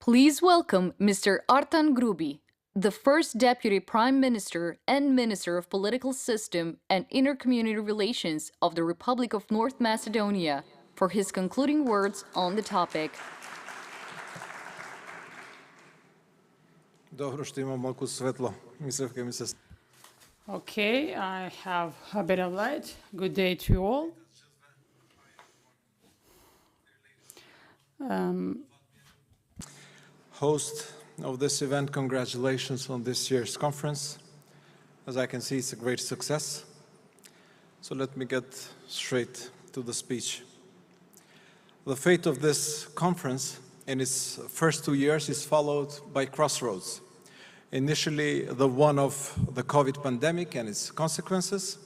Please welcome Mr. Artan Grubi, the first Deputy Prime Minister and Minister of Political System and Intercommunity Relations of the Republic of North Macedonia, for his concluding words on the topic. Dobro što imam malko svetlo. Mislevke mi se... Okay, I have a bit of light. Good day to you all. Host of this event, congratulations on this year's conference. As I can see, it's a great success. So let me get straight to the speech. The fate of this conference in its first 2 years is followed by crossroads. Initially, the one of the COVID pandemic and its consequences,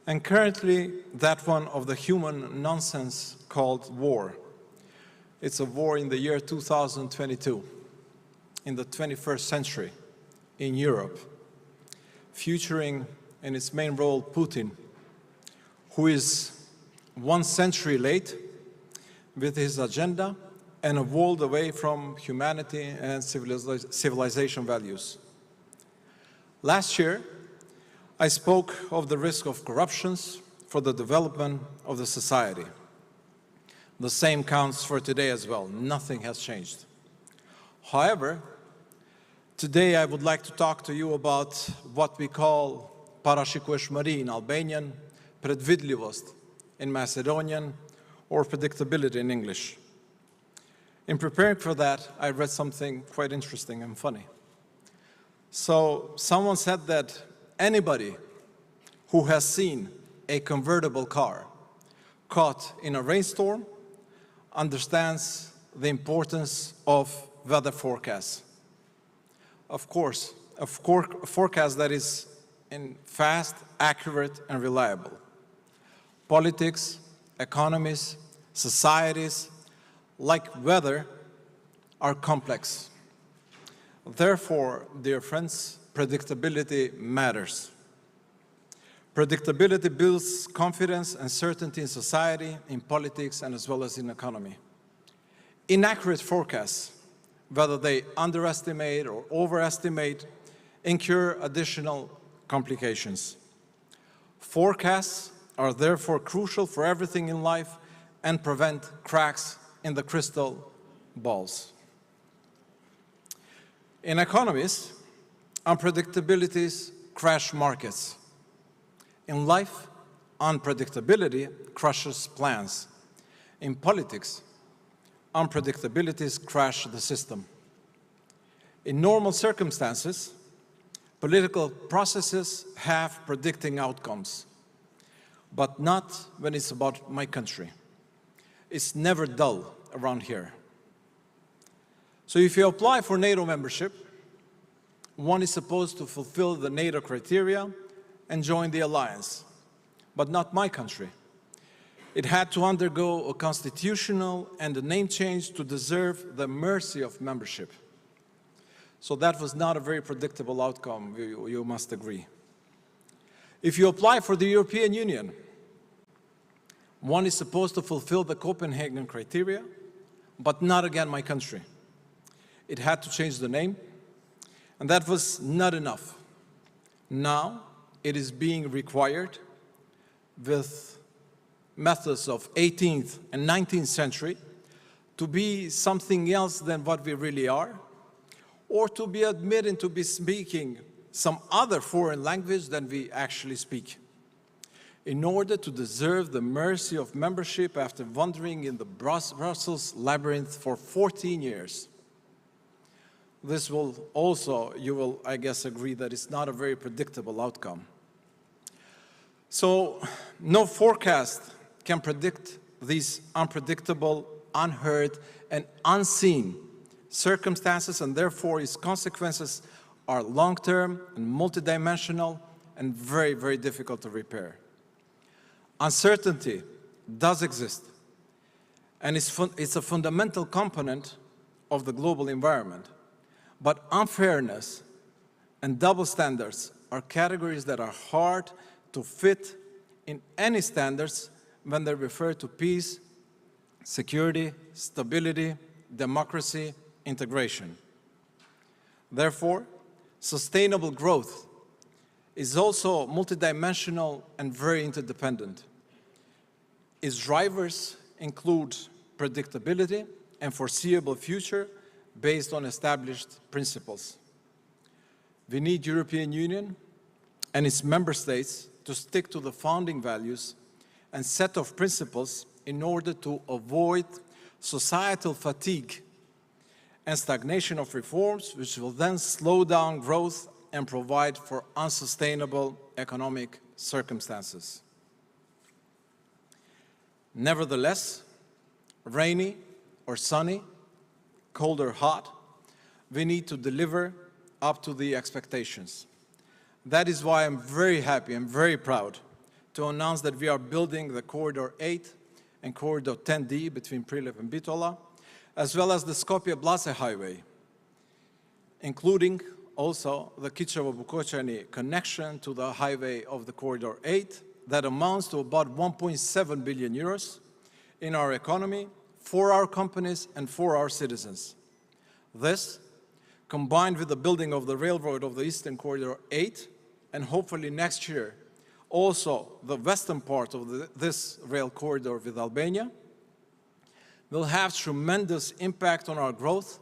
and currently that one of the human nonsense called war. It's a war in the year 2022, in the 21st century, in Europe, featuring in its main role Putin, who is 1 century late with his agenda and a world away from humanity and civilization values. Last year, I spoke of the risk of corruptions for the development of the society. The same counts for today as well. Nothing has changed. However, today I would like to talk to you about what we call parashikueshmari in Albanian, predvidljivost in Macedonian, or predictability in English. In preparing for that, I read something quite interesting and funny. So someone said that anybody who has seen a convertible car caught in a rainstorm understands the importance of weather forecasts. Of course, a forecast that is fast, accurate, and reliable. Politics, economies, societies, like weather, are complex. Therefore, dear friends, predictability matters. Predictability builds confidence and certainty in society, in politics, and as well as in economy. Inaccurate forecasts, whether they underestimate or overestimate, incur additional complications. Forecasts are therefore crucial for everything in life and prevent cracks in the crystal balls. In economies, unpredictabilities crash markets. In life, unpredictability crushes plans. In politics, unpredictabilities crash the system. In normal circumstances, political processes have predicting outcomes, but not when it's about my country. It's never dull around here. So if you apply for NATO membership, one is supposed to fulfill the NATO criteria and join the alliance, but not my country. It had to undergo a constitutional and a name change to deserve the mercy of membership. So that was not a very predictable outcome, you must agree. If you apply for the European Union, one is supposed to fulfill the Copenhagen criteria, but not again my country. It had to change the name, and that was not enough. Now it is being required with methods of 18th and 19th century to be something else than what we really are, or to be admitted to be speaking some other foreign language than we actually speak, in order to deserve the mercy of membership after wandering in the Brussels labyrinth for 14 years. This will also, you will, I guess, agree that it's not a very predictable outcome. So, no forecast can predict these unpredictable, unheard, and unseen circumstances, and therefore its consequences are long-term and multidimensional and very, very difficult to repair. Uncertainty does exist, and it's a fundamental component of the global environment. But unfairness and double standards are categories that are hard to fit in any standards when they refer to peace, security, stability, democracy, integration. Therefore, sustainable growth is also multidimensional and very interdependent. Its drivers include predictability and foreseeable future based on established principles. We need European Union and its member states to stick to the founding values and set of principles in order to avoid societal fatigue and stagnation of reforms, which will then slow down growth and provide for unsustainable economic circumstances. Nevertheless, rainy or sunny, cold or hot, we need to deliver up to the expectations. That is why I'm very happy, I'm very proud to announce that we are building the Corridor 8 and Corridor 10D between Prilep and Bitola, as well as the Skopje-Blase highway, including also the Kičevo-Bukovčani connection to the highway of the Corridor 8 that amounts to about 1.7 billion euros in our economy, for our companies and for our citizens. This, combined with the building of the railroad of the Eastern Corridor 8, and hopefully next year also the western part of this rail corridor with Albania, will have tremendous impact on our growth,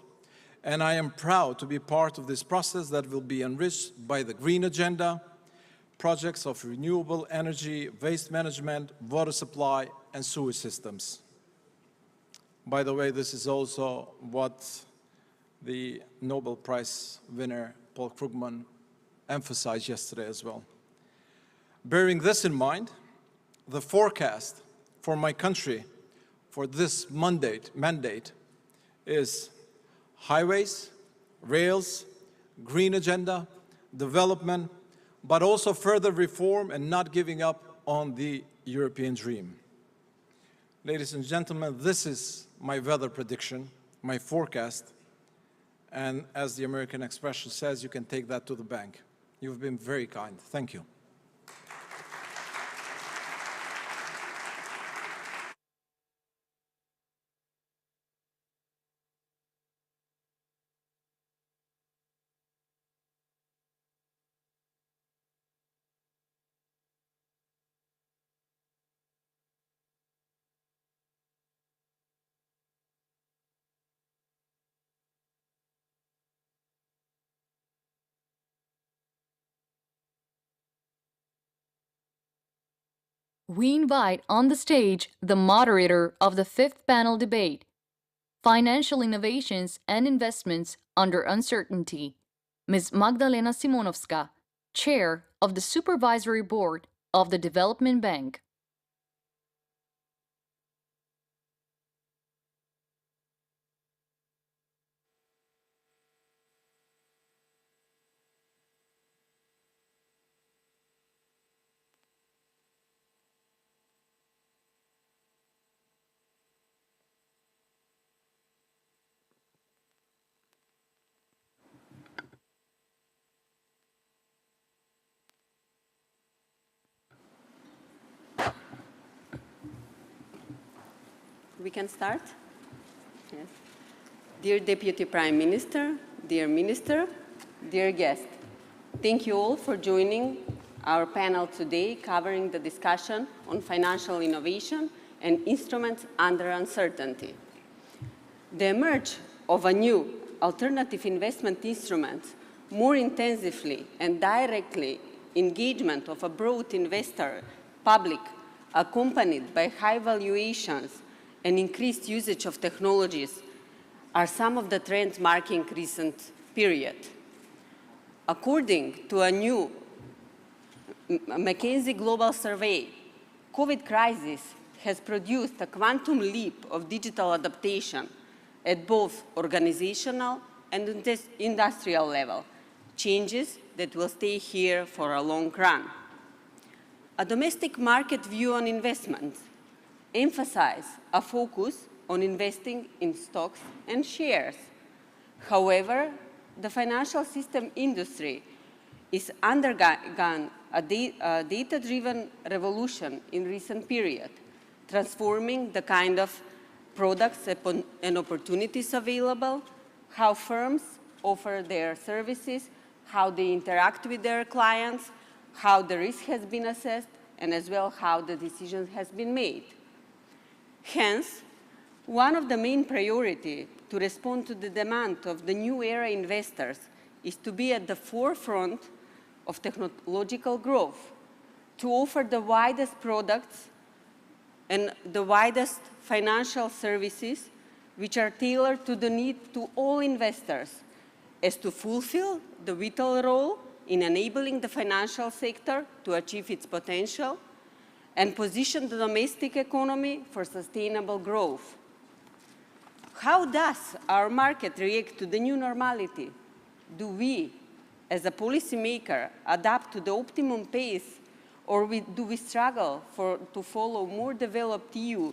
and I am proud to be part of this process that will be enriched by the green agenda, projects of renewable energy, waste management, water supply, and sewage systems. By the way, this is also what the Nobel Prize winner Paul Krugman emphasized yesterday as well. Bearing this in mind, the forecast for my country for this mandate is highways, rails, green agenda, development, but also further reform and not giving up on the European dream. Ladies and gentlemen, this is my weather prediction, my forecast, and as the American expression says, you can take that to the bank. You've been very kind. Thank you. We invite on the stage the moderator of the fifth panel debate, Financial Innovations and Investments Under Uncertainty, Ms. Magdalena Simonovska, Chair of the Supervisory Board of the Development Bank. We can start? Yes. Dear Deputy Prime Minister, dear Minister, dear guest, thank you all for joining our panel today covering the discussion on financial innovation and instruments under uncertainty. The emerge of a new alternative investment instrument, more intensively and directly engagement of a broad investor public accompanied by high valuations and increased usage of technologies are some of the trends marking recent period. According to a new McKinsey Global Survey, COVID crisis has produced a quantum leap of digital adaptation at both organizational and industrial level, changes that will stay here for a long run. A domestic market view on investments emphasize a focus on investing in stocks and shares. However, the financial system industry is undergone a data-driven revolution in recent period, transforming the kind of products and opportunities available, how firms offer their services, how they interact with their clients, how the risk has been assessed, and as well how the decision has been made. Hence, one of the main priorities to respond to the demand of the new era investors is to be at the forefront of technological growth, to offer the widest products and the widest financial services which are tailored to the need to all investors, as to fulfill the vital role in enabling the financial sector to achieve its potential and position the domestic economy for sustainable growth. How does our market react to the new normality? Do we, as a policymaker, adapt to the optimum pace, or do we struggle to follow more developed EU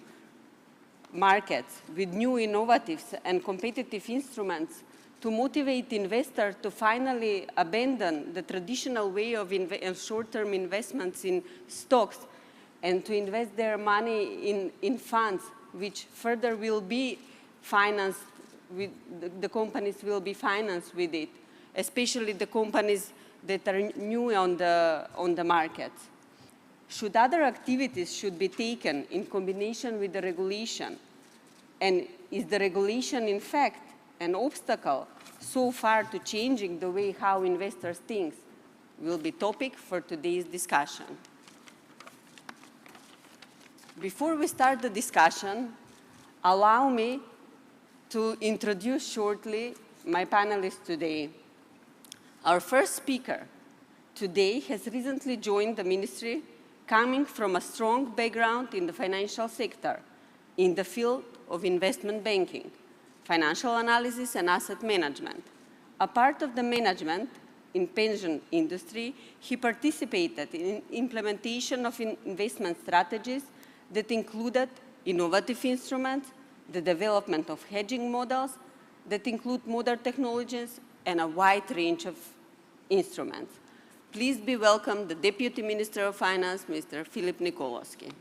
markets with new innovative and competitive instruments to motivate investors to finally abandon the traditional way of short-term investments in stocks and to invest their money in funds which further will be financed, the companies will be financed with it, especially the companies that are new on the market. Should other activities be taken in combination with the regulation? And is the regulation, in fact, an obstacle so far to changing the way how investors think? Will be topic for today's discussion. Before we start the discussion, allow me to introduce shortly my panelists today. Our first speaker today has recently joined the ministry, coming from a strong background in the financial sector, in the field of investment banking, financial analysis, and asset management. A part of the management in pension industry, he participated in implementation of investment strategies that included innovative instruments, the development of hedging models that include modern technologies, and a wide range of instruments. Please be welcome the Deputy Minister of Finance, Mr. Filip Nikolovsky.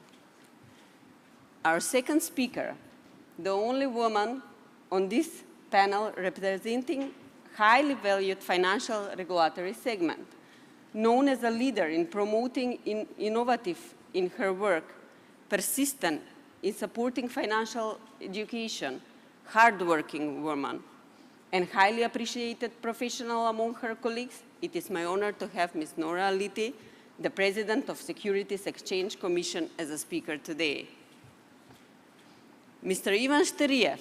Our second speaker, the only woman on this panel representing highly valued financial regulatory segment, known as a leader in promoting innovative in her work, persistent in supporting financial education, hardworking woman, and highly appreciated professional among her colleagues, it is my honor to have Ms. Nora Aliti, the President of Securities Exchange Commission, as a speaker today. Mr. Ivan Shteriev,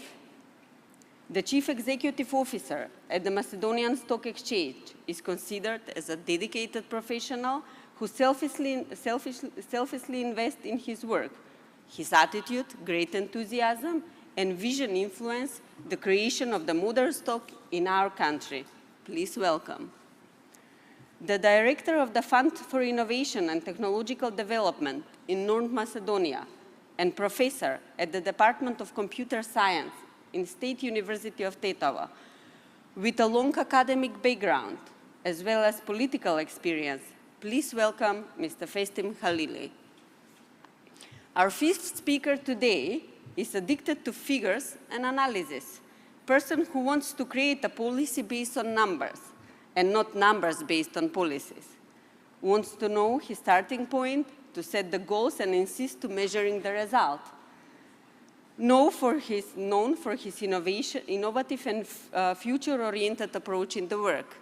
the Chief Executive Officer at the Macedonian Stock Exchange, is considered as a dedicated professional who selflessly invests in his work. His attitude, great enthusiasm, and vision influence the creation of the modern stock in our country. Please welcome. The Director of the Fund for Innovation and Technological Development in North Macedonia and Professor at the Department of Computer Science in State University of Tetovo, with a long academic background as well as political experience. Please welcome Mr. Festim Halili. Our fifth speaker today is addicted to figures and analysis, person who wants to create a policy based on numbers and not numbers based on policies, wants to know his starting point, to set the goals and insist to measuring the result. Known for his innovative and future-oriented approach in the work,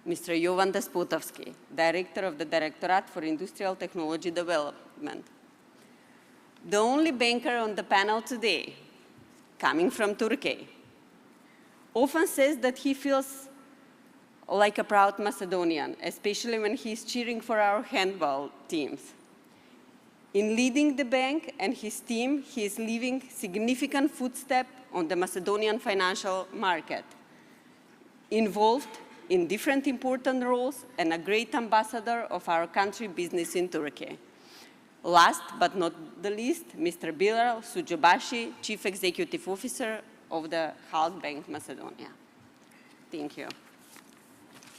Mr. Jovan Despotovski, Director of the Directorate for Industrial Technology Development. The only banker on the panel today, coming from Turkey, often says that he feels like a proud Macedonian, especially when he's cheering for our handball teams. In leading the bank and his team, he is leaving significant footsteps on the Macedonian financial market, involved in different important roles and a great ambassador of our country business in Turkey. Last but not the least, Mr. Bilal Sujobashi, Chief Executive Officer of the Halkbank Macedonia. Thank you.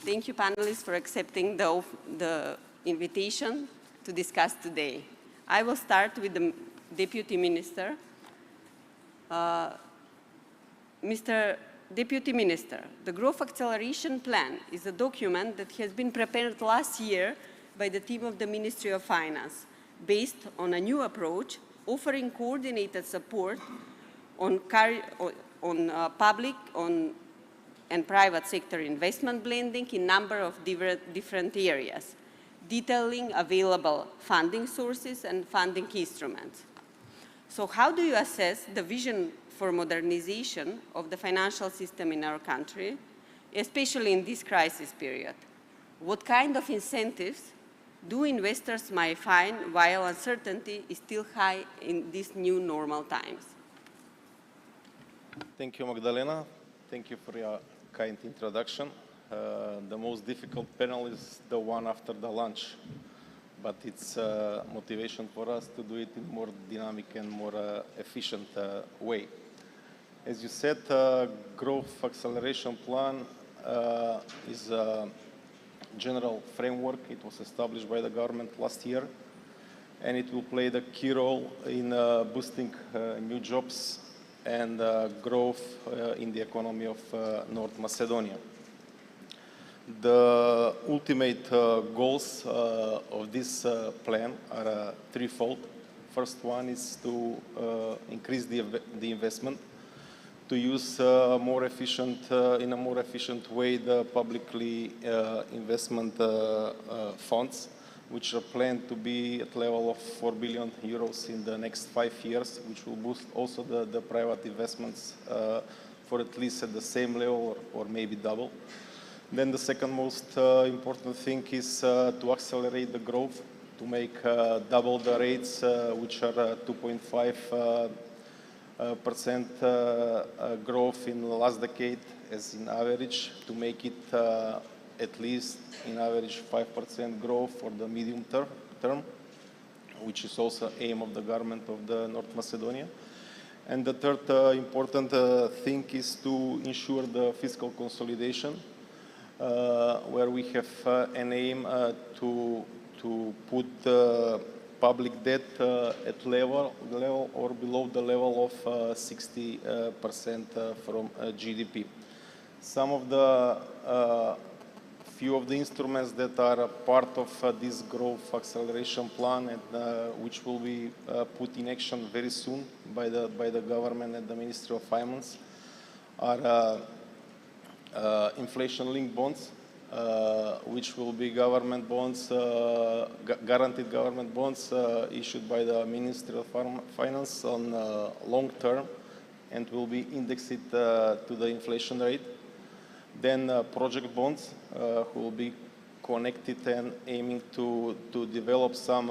Thank you, panelists, for accepting the invitation to discuss today. I will start with the Deputy Minister. Mr. Deputy Minister, the Growth Acceleration Plan is a document that has been prepared last year by the team of the Ministry of Finance, based on a new approach offering coordinated support on public and private sector investment blending in a number of different areas, detailing available funding sources and funding instruments. So how do you assess the vision for modernization of the financial system in our country, especially in this crisis period? What kind of incentives do investors might find while uncertainty is still high in these new normal times? Thank you, Magdalena. Thank you for your kind introduction. The most difficult panel is the one after the lunch, but it's motivation for us to do it in more dynamic and more efficient way. As you said, Growth Acceleration Plan is a general framework. It was established by the government last year, and it will play the key role in boosting new jobs and growth in the economy of North Macedonia. The ultimate goals of this plan are threefold. First one is to increase the investment, to use in a more efficient way the publicly investment funds, which are planned to be at level of 4 billion euros in the next 5 years, which will boost also the private investments for at least at the same level or maybe double. Then the second most important thing is to accelerate the growth, to make double the rates, which are 2.5% growth in the last decade as in average, to make it at least in average 5% growth for the medium term, which is also aim of the government of the North Macedonia. And the third important thing is to ensure the fiscal consolidation, where we have an aim to put public debt at level or below the level of 60% from GDP. Some of the few of the instruments that are part of this growth acceleration plan and which will be put in action very soon by the government and the Ministry of Finance are inflation-linked bonds, which will be government bonds, guaranteed government bonds issued by the Ministry of Finance on long term and will be indexed to the inflation rate. Then project bonds will be connected and aiming to develop some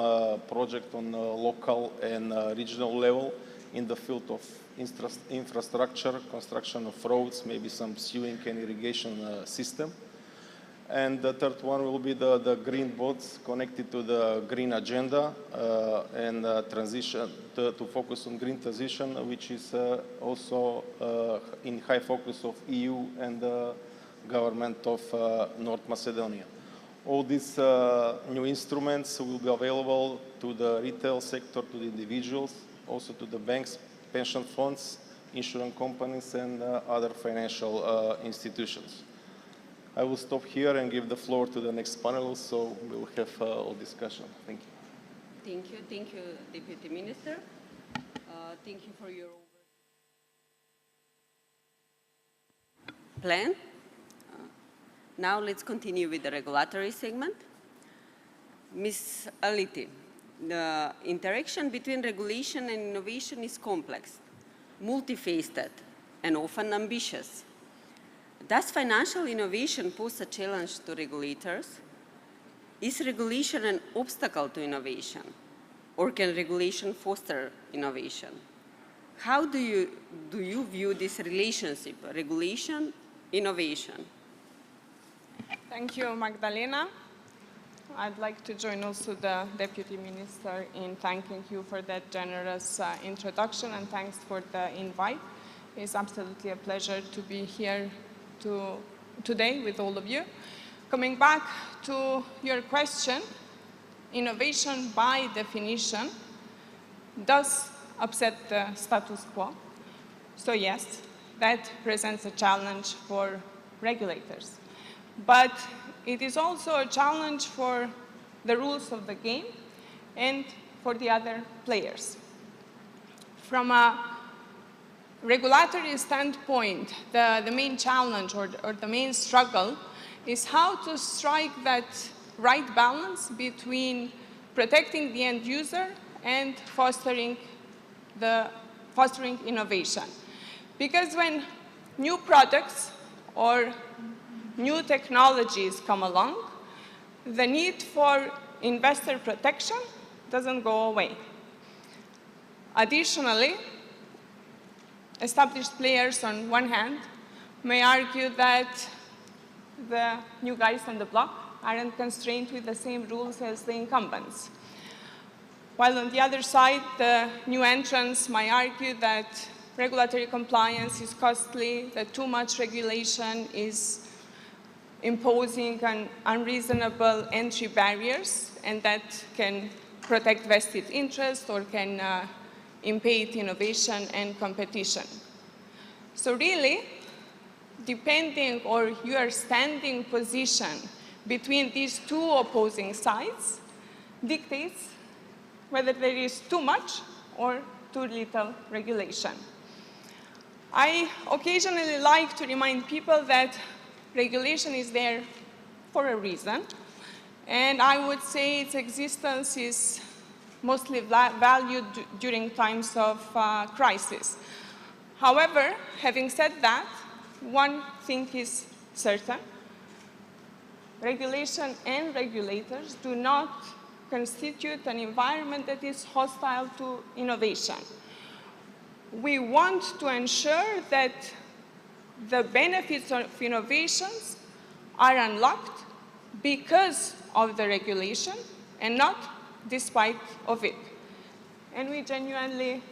project on local and regional level in the field of infrastructure, construction of roads, maybe some sewing and irrigation system. And the third one will be the green bonds connected to the green agenda and transition, to focus on green transition, which is also in high focus of EU and the government of North Macedonia. All these new instruments will be available to the retail sector, to the individuals, also to the banks, pension funds, insurance companies, and other financial institutions. I will stop here and give the floor to the next panel, so we'll have a discussion. Thank you. Thank you, Deputy Minister. Thank you for your plan. Now let's continue with the regulatory segment. Ms. Aliti, the interaction between regulation and innovation is complex, multifaceted, and often ambitious. Does financial innovation pose a challenge to regulators? Is regulation an obstacle to innovation? Or can regulation foster innovation? How do you view this relationship, regulation, innovation? Thank you, Magdalena. I'd like to join also the Deputy Minister in thanking you for that generous introduction, and thanks for the invite. It's absolutely a pleasure to be here today with all of you. Coming back to your question, innovation by definition does upset the status quo. So yes, that presents a challenge for regulators. But it is also a challenge for the rules of the game and for the other players. From a regulatory standpoint, the main challenge or the main struggle is how to strike that right balance between protecting the end user and fostering innovation. Because when new products or new technologies come along, the need for investor protection doesn't go away. Additionally, established players on one hand may argue that the new guys on the block aren't constrained with the same rules as the incumbents. While on the other side, the new entrants might argue that regulatory compliance is costly, that too much regulation is imposing unreasonable entry barriers, and that can protect vested interests or can impede innovation and competition. So really, depending on your standing position between these two opposing sides dictates whether there is too much or too little regulation. I occasionally like to remind people that regulation is there for a reason, and I would say its existence is mostly valued during times of crisis. However, having said that, one thing is certain: regulation and regulators do not constitute an environment that is hostile to innovation. We want to ensure that the benefits of innovations are unlocked because of the regulation and not despite of it. And we genuinely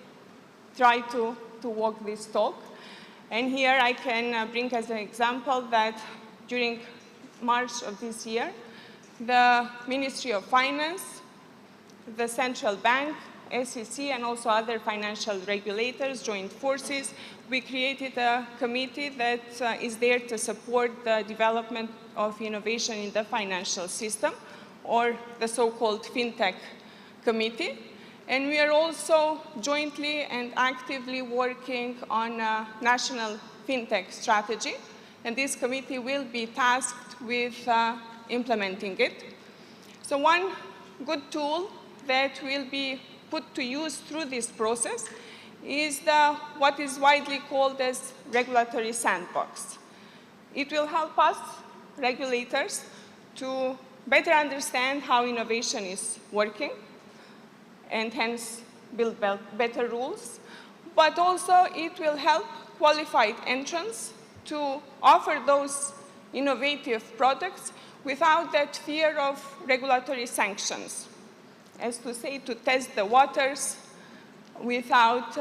try to walk this talk. And here I can bring as an example that during March of this year, the Ministry of Finance, the Central Bank, SEC, and also other financial regulators joined forces. We created a committee that is there to support the development of innovation in the financial system, or the so-called FinTech Committee. And we are also jointly and actively working on a national FinTech strategy. And this committee will be tasked with implementing it. So one good tool that will be put to use through this process is what is widely called as regulatory sandbox. It will help us, regulators, to better understand how innovation is working and hence build better rules, but also it will help qualified entrants to offer those innovative products without that fear of regulatory sanctions, as to say, to test the waters without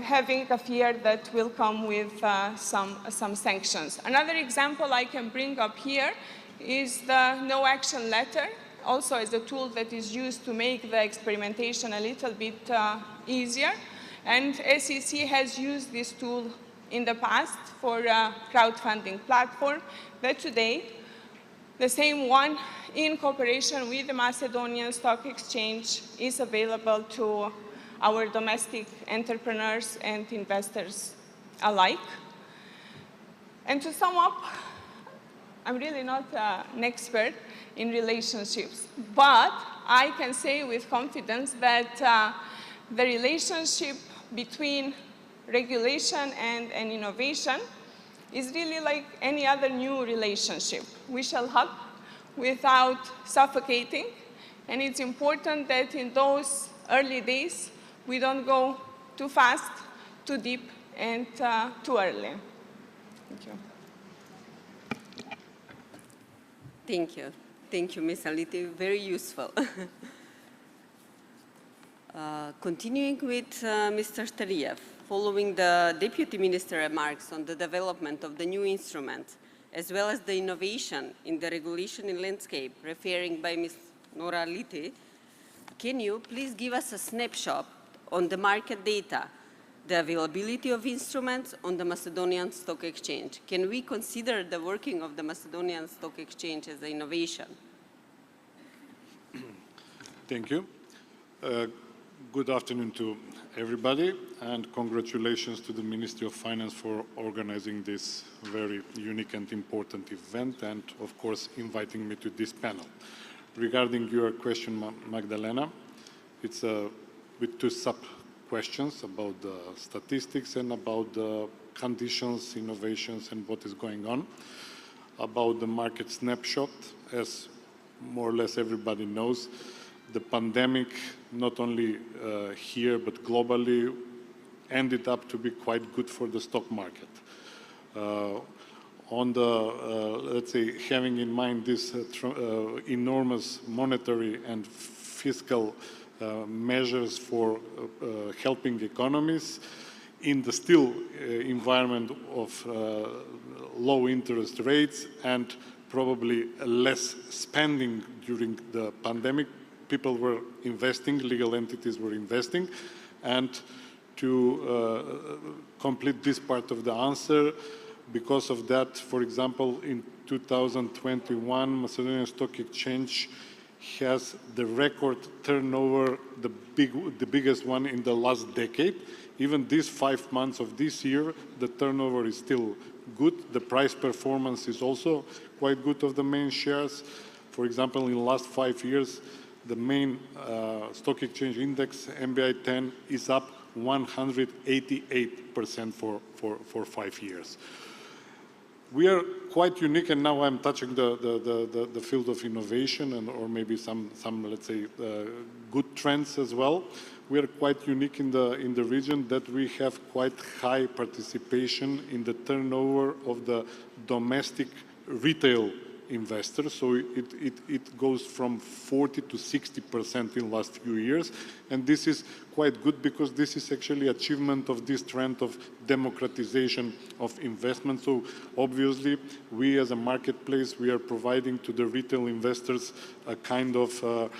having a fear that will come with some sanctions. Another example I can bring up here is the no action letter, also as a tool that is used to make the experimentation a little bit easier. And SEC has used this tool in the past for a crowdfunding platform that today, the same one in cooperation with the Macedonian Stock Exchange, is available to our domestic entrepreneurs and investors alike. And to sum up, I'm really not an expert in relationships, but I can say with confidence that the relationship between regulation and innovation is really like any other new relationship. We shall hug without suffocating, and it's important that in those early days we don't go too fast, too deep, and too early. Thank you. Thank you. Thank you, Ms. Aliti. Very useful. Continuing with Mr. Stariev, following the Deputy Minister remarks on the development of the new instrument, as well as the innovation in the regulation landscape referring by Ms. Nora Aliti, can you please give us a snapshot on the market data the availability of instruments on the Macedonian Stock Exchange. Can we consider the working of the Macedonian Stock Exchange as an innovation? Thank you. Good afternoon to everybody, and congratulations to the Ministry of Finance for organizing this very unique and important event, and of course inviting me to this panel. Regarding your question, Magdalena, it's with two sub-questions about the statistics and about the conditions, innovations, and what is going on. About the market snapshot, as more or less everybody knows, the pandemic, not only here but globally, ended up to be quite good for the stock market. On the, let's say, having in mind this enormous monetary and fiscal measures for helping economies, in the still environment of low interest rates and probably less spending during the pandemic, people were investing, legal entities were investing. And to complete this part of the answer, because of that, for example, in 2021, Macedonian Stock Exchange has the record turnover, the biggest one in the last decade. Even these 5 months of this year, the turnover is still good. The price performance is also quite good of the main shares. For example, in the last 5 years, the main stock exchange index, MBI 10, is up 188% for 5 years. We are quite unique, and now I'm touching the field of innovation and or maybe some let's say good trends as well. We are quite unique in the region that we have quite high participation in the turnover of the domestic retail investors. So it goes from 40 to 60% in the last few years. And this is quite good because this is actually achievement of this trend of democratization of investment. So obviously, we as a marketplace, we are providing to the retail investors a kind of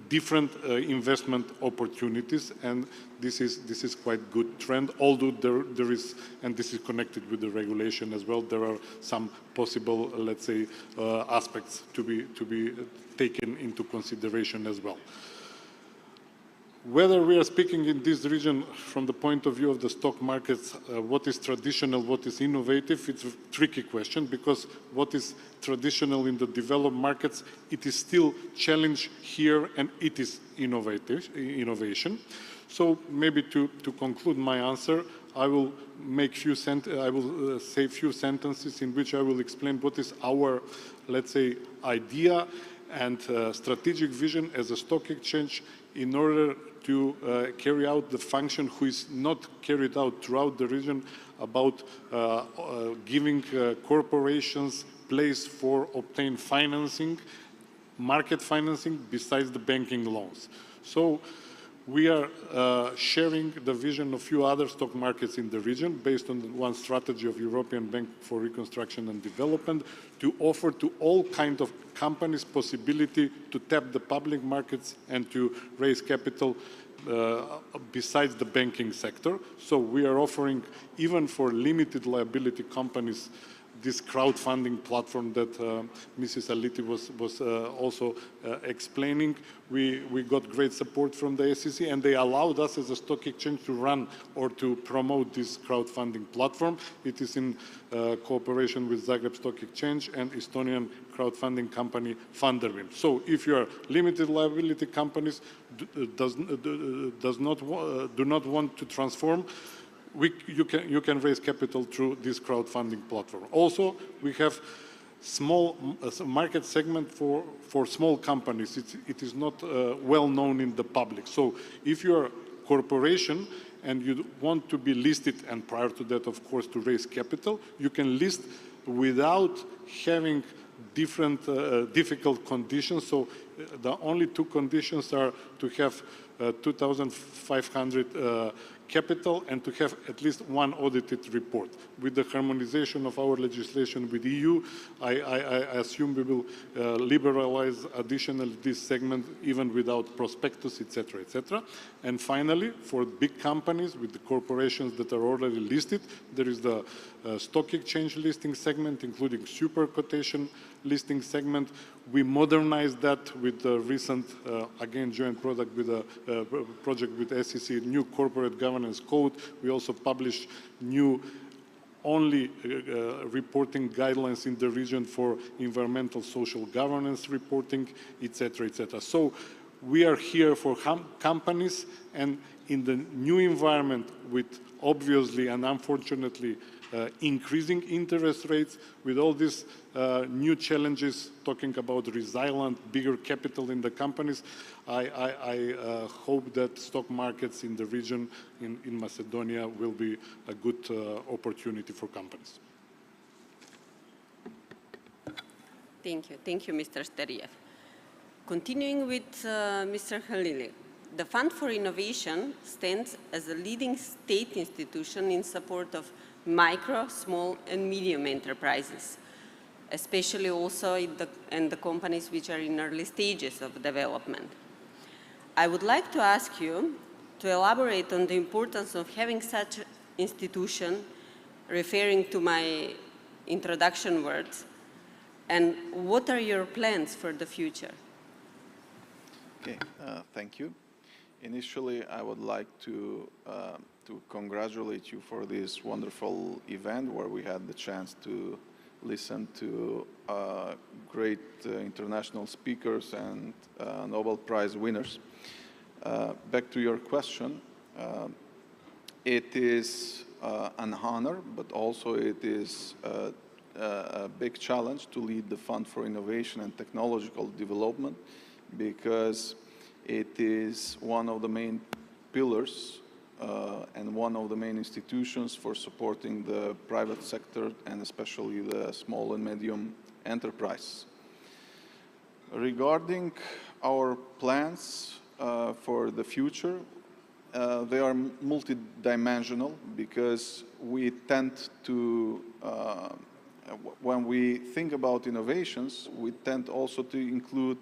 different investment opportunities, and this is quite good trend. Although there is, and this is connected with the regulation as well, there are some possible, let's say, aspects to be taken into consideration as well. Whether we are speaking in this region from the point of view of the stock markets, what is traditional, what is innovative, it's a tricky question, because what is traditional in the developed markets, it is still challenge here, and it is innovation. So maybe to conclude my answer, I will say a few sentences in which I will explain what is our, let's say, idea and strategic vision as a stock exchange in order to carry out the function which is not carried out throughout the region about giving corporations place for obtain financing, market financing, besides the banking loans. So we are sharing the vision of few other stock markets in the region based on one strategy of European Bank for Reconstruction and Development to offer to all kinds of companies possibility to tap the public markets and to raise capital besides the banking sector. So we are offering, even for limited liability companies, this crowdfunding platform that Mrs. Aliti was also explaining. We got great support from the SEC, and they allowed us as a stock exchange to run or to promote this crowdfunding platform. It is in cooperation with Zagreb Stock Exchange and Estonian crowdfunding company Funderwin. So if you are limited liability companies do not want to transform, you can raise capital through this crowdfunding platform. Also, we have small market segment for small companies. It is not well known in the public. So if you are a corporation and you want to be listed, and prior to that, of course, to raise capital, you can list without having different difficult conditions. So the only two conditions are to have 2,500 capital and to have at least one audited report. With the harmonization of our legislation with EU, I assume we will liberalize additionally this segment even without prospectus, etc., etc. And finally, for big companies with the corporations that are already listed, there is the stock exchange listing segment, including super quotation listing segment. We modernized that with the recent, again, joint project with SEC, new corporate governance code. We also published new only reporting guidelines in the region for environmental social governance reporting, etc., etc. So we are here for companies, and in the new environment with obviously and unfortunately increasing interest rates, with all these new challenges, talking about resilient, bigger capital in the companies, I hope that stock markets in the region in Macedonia will be a good opportunity for companies. Thank you, Mr. Steriev. Continuing with Mr. Halili, the Fund for Innovation stands as a leading state institution in support of micro, small, and medium enterprises, especially also in the companies which are in early stages of development. I would like to ask you to elaborate on the importance of having such institution, referring to my introduction words, and what are your plans for the future? Okay, thank you. Initially, I would like to congratulate you for this wonderful event where we had the chance to listen to great international speakers and Nobel Prize winners. Back to your question, it is an honor, but also it is a big challenge to lead the Fund for Innovation and Technological Development, because it is one of the main pillars and one of the main institutions for supporting the private sector and especially the small and medium enterprise. Regarding our plans for the future, they are multidimensional, because we tend to, when we think about innovations, we tend also to include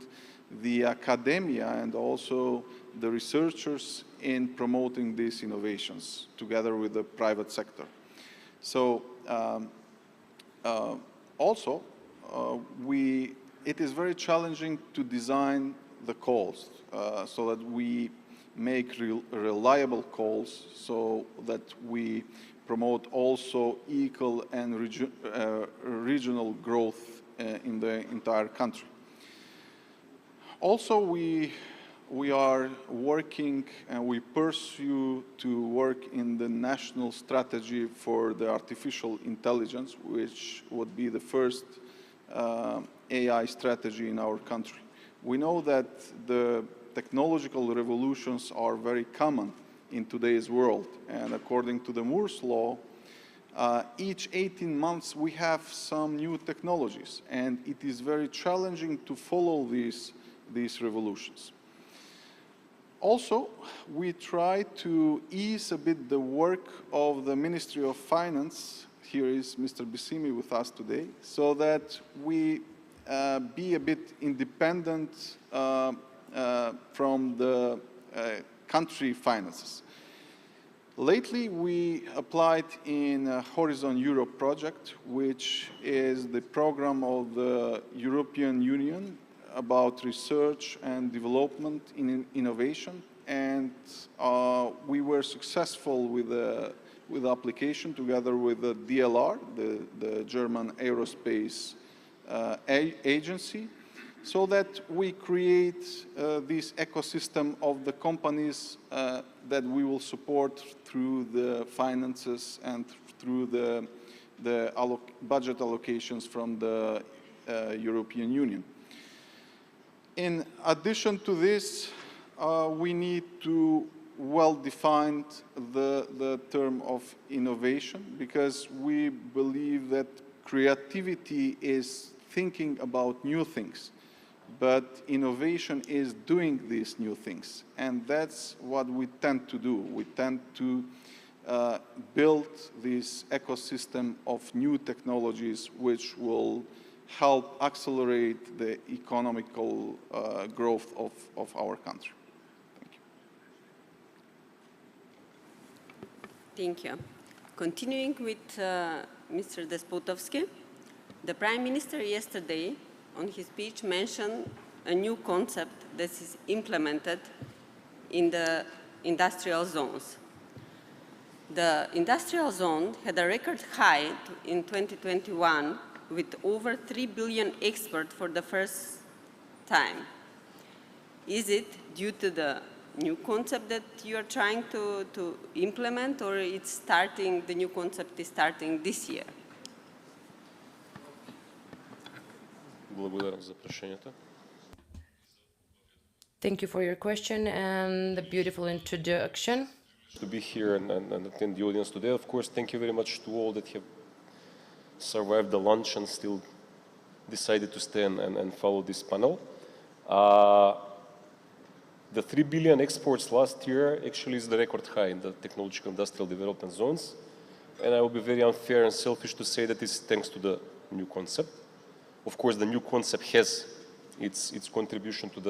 the academia and also the researchers in promoting these innovations together with the private sector. So also, it is very challenging to design the calls so that we make reliable calls, so that we promote also equal and regional growth in the entire country. Also, we are working and we pursue to work in the national strategy for the artificial intelligence, which would be the first AI strategy in our country. We know that the technological revolutions are very common in today's world, and according to the Moore's law, each 18 months we have some new technologies, and it is very challenging to follow these revolutions. Also, we try to ease a bit the work of the Ministry of Finance. Here is Mr. Bissimi with us today, so that we be a bit independent from the country finances. Lately, we applied in a Horizon Europe project, which is the program of the European Union about research and development in innovation, and we were successful with the application together with the DLR, the German Aerospace Agency, so that we create this ecosystem of the companies that we will support through the finances and through the budget allocations from the European Union. In addition to this, we need to well define the term of innovation, because we believe that creativity is thinking about new things. but innovation is doing these new things. And that's what we tend to do. We tend to build this ecosystem of new technologies which will help accelerate the economical growth of our country. Thank you. Continuing with Mr. Despotovsky, the Prime Minister yesterday on his speech mentioned a new concept that is implemented in the industrial zones. The industrial zone had a record high in 2021 with over 3 billion exports for the first time. Is it due to the new concept that you are trying to implement, or it's starting, the new concept is starting this year? Thank you for your question and the beautiful introduction. To be here and attend the audience today. Of course, thank you very much to all that have survived the lunch and still decided to stay and follow this panel. The 3 billion exports last year actually is the record high in the technological industrial development zones. And I will be very unfair and selfish to say that it's thanks to the new concept. Of course, the new concept has its contribution to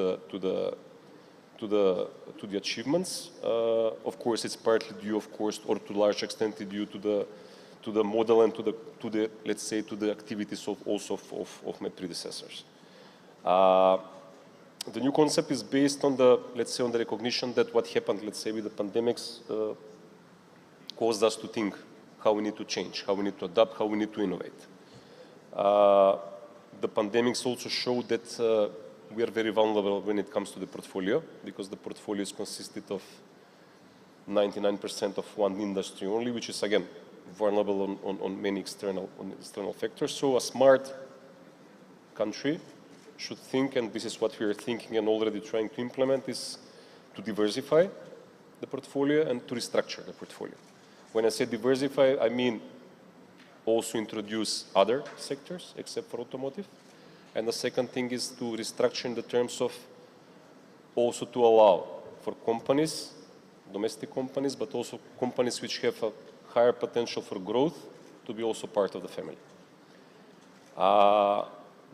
the achievements. Of course, it's partly due, of course, or to a large extent due to the model and to the let's say to the activities of my predecessors. The new concept is based on the, let's say, on the recognition that what happened, let's say, with the pandemics caused us to think how we need to change, how we need to adapt, how we need to innovate. The pandemics also showed that we are very vulnerable when it comes to the portfolio, because the portfolio is consisted of 99% of one industry only, which is, again, vulnerable on many external factors. So a smart country should think, and this is what we are thinking and already trying to implement, is to diversify the portfolio and to restructure the portfolio. When I say diversify, I mean also introduce other sectors except for automotive. And the second thing is to restructure in the terms of also to allow for companies, domestic companies, but also companies which have a higher potential for growth to be also part of the family.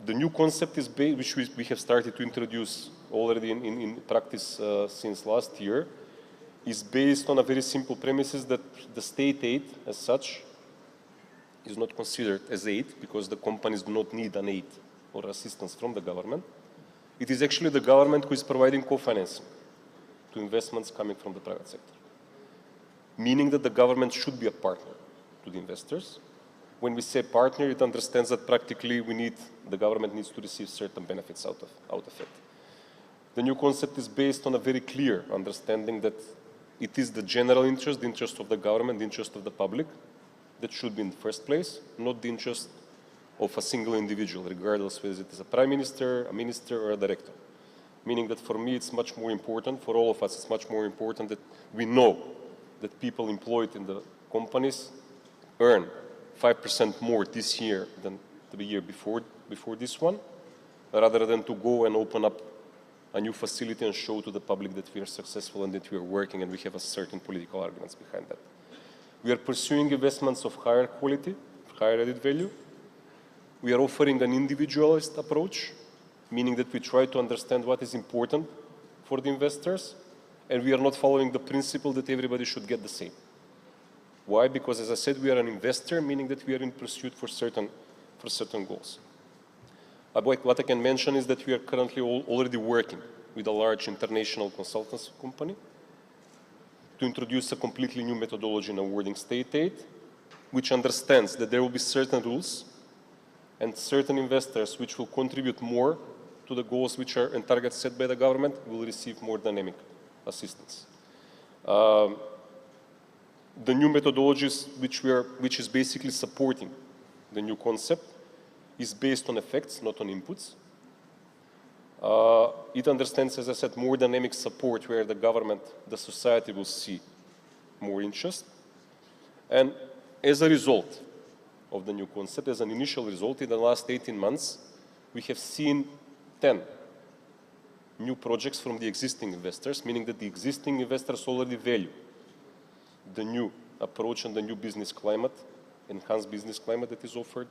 The new concept is based, which we have started to introduce already in practice since last year, is based on a very simple premises that the state aid as such is not considered as aid because the companies do not need an aid or assistance from the government. It is actually the government who is providing co-financing to investments coming from the private sector, meaning that the government should be a partner to the investors. When we say partner, it understands that practically the government needs to receive certain benefits out of it. The new concept is based on a very clear understanding that it is the general interest, the interest of the government, the interest of the public, that should be in the first place, not the interest of a single individual, regardless whether it is a prime minister, a minister, or a director. Meaning that for me, it's much more important, for all of us, it's much more important that we know that people employed in the companies earn 5% more this year than the year before this one, rather than to go and open up a new facility and show to the public that we are successful and that we are working and we have a certain political arguments behind that. We are pursuing investments of higher quality, higher added value. We are offering an individualist approach, meaning that we try to understand what is important for the investors, and we are not following the principle that everybody should get the same. Why? Because, as I said, we are an investor, meaning that we are in pursuit for certain goals. What I can mention is that we are currently already working with a large international consultancy company to introduce a completely new methodology in awarding state aid, which understands that there will be certain rules and certain investors which will contribute more to the goals which are and targets set by the government will receive more dynamic assistance. The new methodologies which is basically supporting the new concept is based on effects, not on inputs. It understands, as I said, more dynamic support where the government, the society will see more interest. And as a result of the new concept, as an initial result, in the last 18 months, we have seen 10 new projects from the existing investors, meaning that the existing investors already value the new approach and the new business climate, enhanced business climate that is offered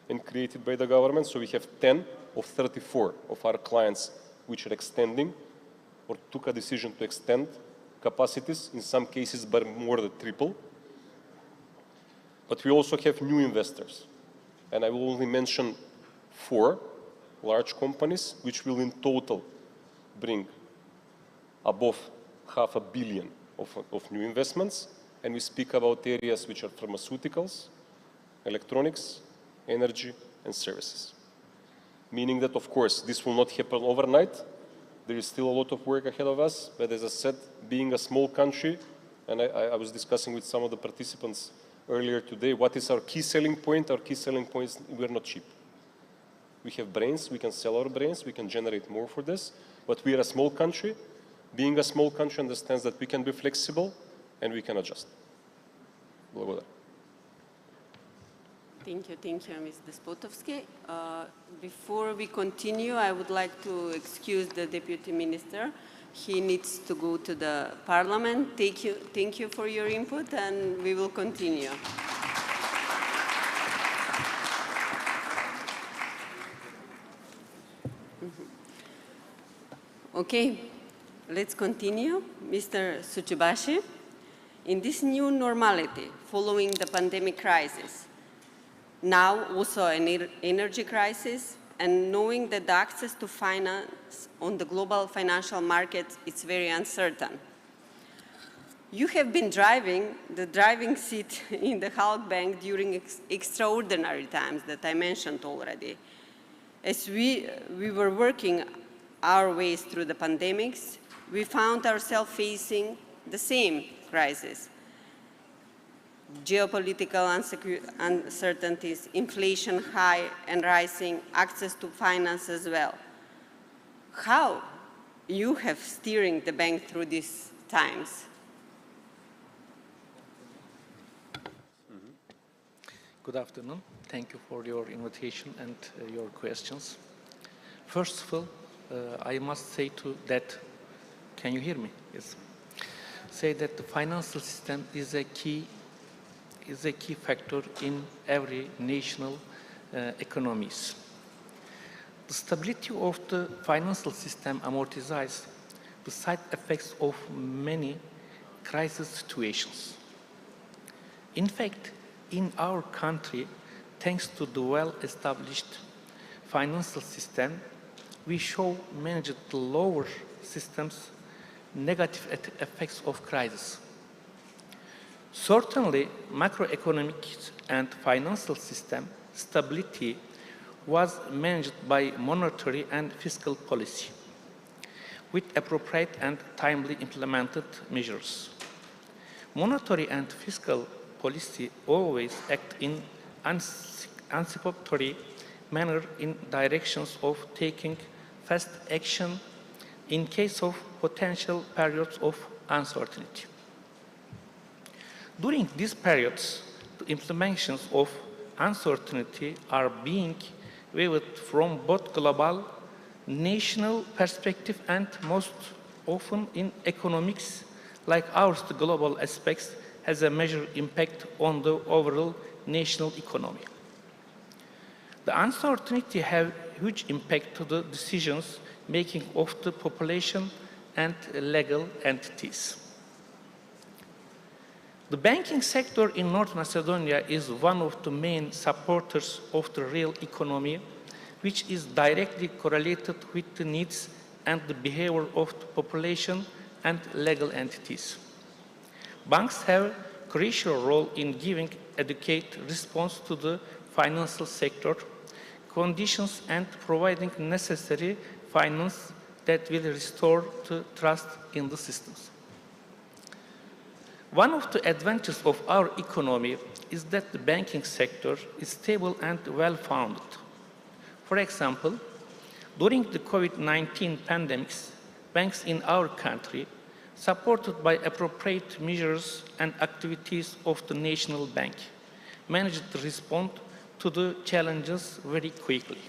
and created by the government. So we have 10 of 34 of our clients which are extending or took a decision to extend capacities, in some cases by more than triple. But we also have new investors. And I will only mention 4 large companies, which will in total bring above $500 million of new investments. And we speak about areas which are pharmaceuticals, electronics, energy, and services. Meaning that, of course, this will not happen overnight. There is still a lot of work ahead of us. But as I said, being a small country, and I was discussing with some of the participants earlier today, what is our key selling point? Our key selling point is we're not cheap. We have brains, we can sell our brains, we can generate more for this, but we are a small country. Being a small country understands that we can be flexible and we can adjust. Благодаря. Thank you, Ms. Despotovsky. Before we continue, I would like to excuse the Deputy Minister. He needs to go to the Parliament. Thank you for your input, and we will continue. Okay, let's continue. Mr. Tsuchibashi, in this new normality following the pandemic crisis, now also an energy crisis, and knowing that the access to finance on the global financial markets is very uncertain. You have been driving the driving seat in the Halk Bank during extraordinary times that I mentioned already. As we were working our ways through the pandemics, we found ourselves facing the same crisis. Geopolitical uncertainties, inflation high and rising, access to finance as well. How you have steering the bank through these times? Good afternoon. Thank you for your invitation and your questions. First of all, I must say that, can you hear me? Yes. Say that the financial system is a key factor in every national economies. The stability of the financial system amortizes the side effects of many crisis situations. In fact, in our country, thanks to the well-established financial system, we show managed the lower systems negative effects of crisis. Certainly, macroeconomic and financial system stability was managed by monetary and fiscal policy with appropriate and timely implemented measures. Monetary and fiscal policy always act in anticipatory manner in directions of taking fast action in case of potential periods of uncertainty. During these periods, the implementations of uncertainty are being viewed from both global, national perspective and most often in economics like ours, the global aspects has a major impact on the overall national economy. The uncertainty have huge impact to the decisions making of the population and legal entities. The banking sector in North Macedonia is one of the main supporters of the real economy, which is directly correlated with the needs and the behavior of the population and legal entities. Banks have a crucial role in giving adequate response to the financial sector conditions and providing necessary finance that will restore the trust in the systems. One of the advantages of our economy is that the banking sector is stable and well-founded. For example, during the COVID-19 pandemics, banks in our country, supported by appropriate measures and activities of the National Bank, managed to respond to the challenges very quickly.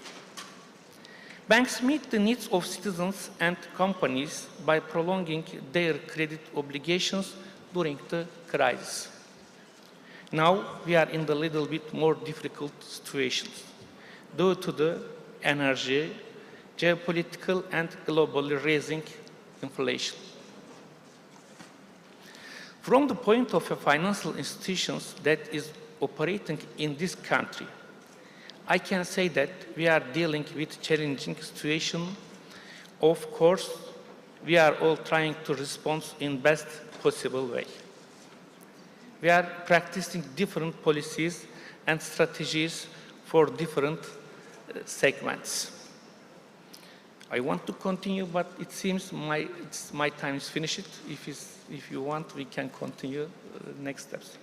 Banks meet the needs of citizens and companies by prolonging their credit obligations during the crisis. Now we are in a little bit more difficult situations due to the energy, geopolitical and globally rising inflation. From the point of view of financial institutions that is operating in this country, I can say that we are dealing with challenging situation. Of course, we are all trying to respond in best possible way. We are practicing different policies and strategies for different segments. I want to continue, but it seems my time is finished. If you want, we can continue next steps.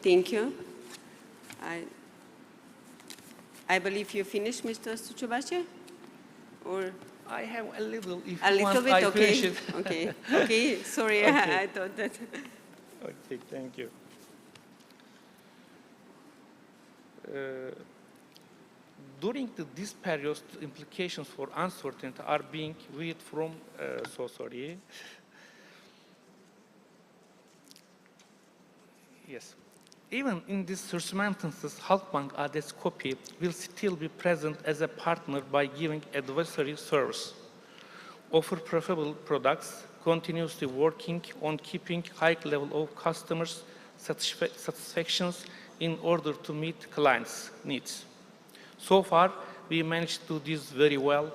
Thank you. I believe you finished, Mr. Suchobashi? Or I have a little, if a you little want, bit? I Okay. finish it. Okay. Okay. Sorry, Okay. I thought that. Okay, thank you. During this period, the implications for uncertainty are being viewed from, Yes. Even in these circumstances, Halkbank ADES Skopje will still be present as a partner by giving advisory service, offer profitable products, continuously working on keeping high level of customers' satisfactions in order to meet clients' needs. So far, we managed to do this very well.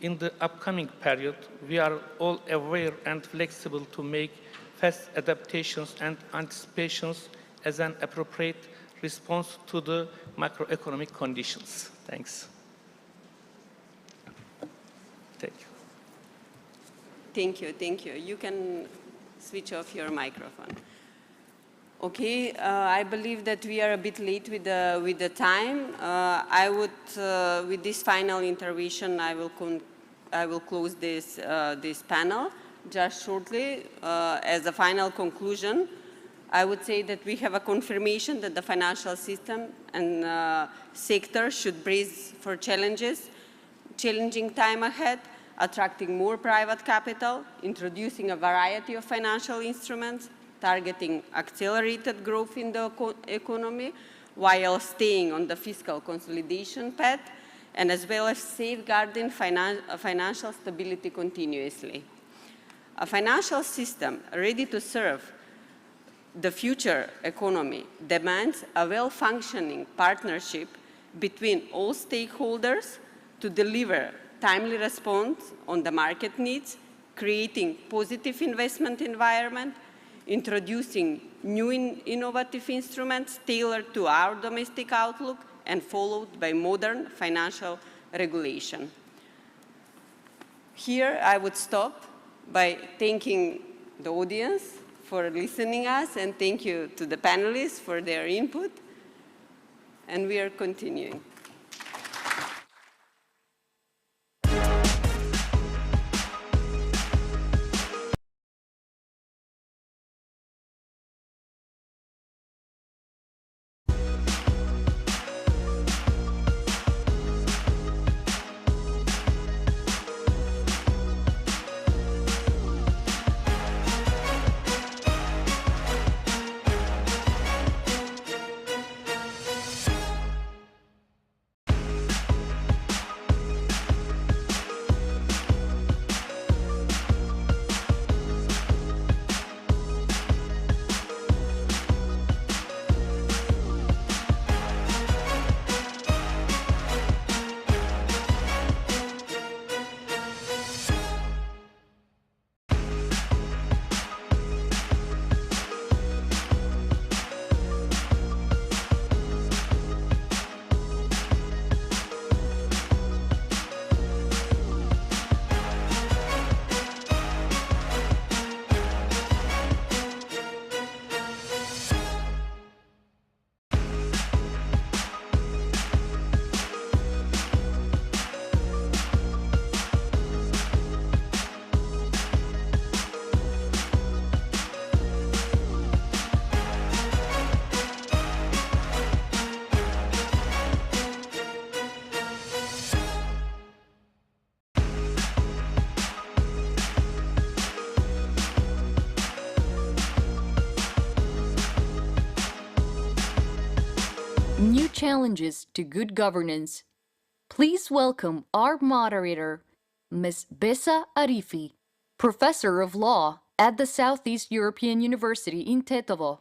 In the upcoming period, we are all aware and flexible to make fast adaptations and anticipations as an appropriate response to the macroeconomic conditions. Thanks. Thank you. Thank you. Thank you. You can switch off your microphone. Okay, I believe that we are a bit late with the time. I would, with this final intervention, I will close this panel. Just shortly, as a final conclusion, I would say that we have a confirmation that the financial system and sector should brace for challenging time ahead, attracting more private capital, introducing a variety of financial instruments, targeting accelerated growth in the economy while staying on the fiscal consolidation path, and as well as safeguarding financial stability continuously. A financial system ready to serve the future economy demands a well-functioning partnership between all stakeholders to deliver timely response on the market needs, creating positive investment environment, introducing new innovative instruments tailored to our domestic outlook, and followed by modern financial regulation. Here, I would stop by thanking the audience for listening us, and thank you to the panelists for their input. And we are continuing. New Challenges to Good Governance. Please welcome our moderator, Ms. Besa Arifi, Professor of Law at the Southeast European University in Tetovo.